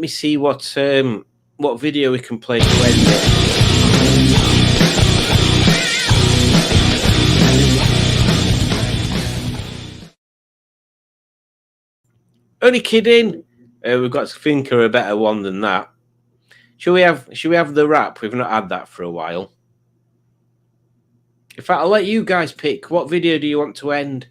see what video we can play to end it. Only kidding. We've got to think of a better one than that. Should we have the wrap? We've not had that for a while. In fact, I'll let you guys pick. What video do you want to end?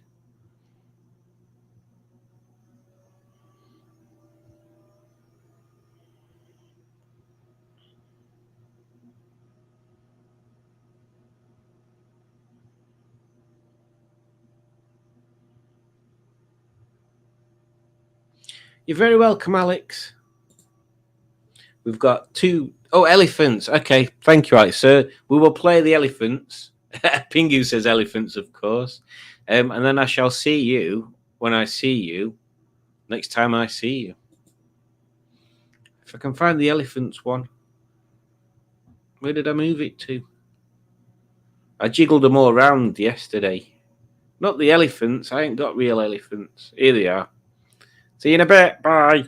You're very welcome, Alex. We've got 2. Oh, elephants. Okay, thank you, Alex. So we will play the elephants. Pingu says elephants, of course. And then I shall see you when I see you next time I see you. If I can find the elephants one. Where did I move it to? I jiggled them all around yesterday. Not the elephants. I ain't got real elephants. Here they are. See you in a bit. Bye.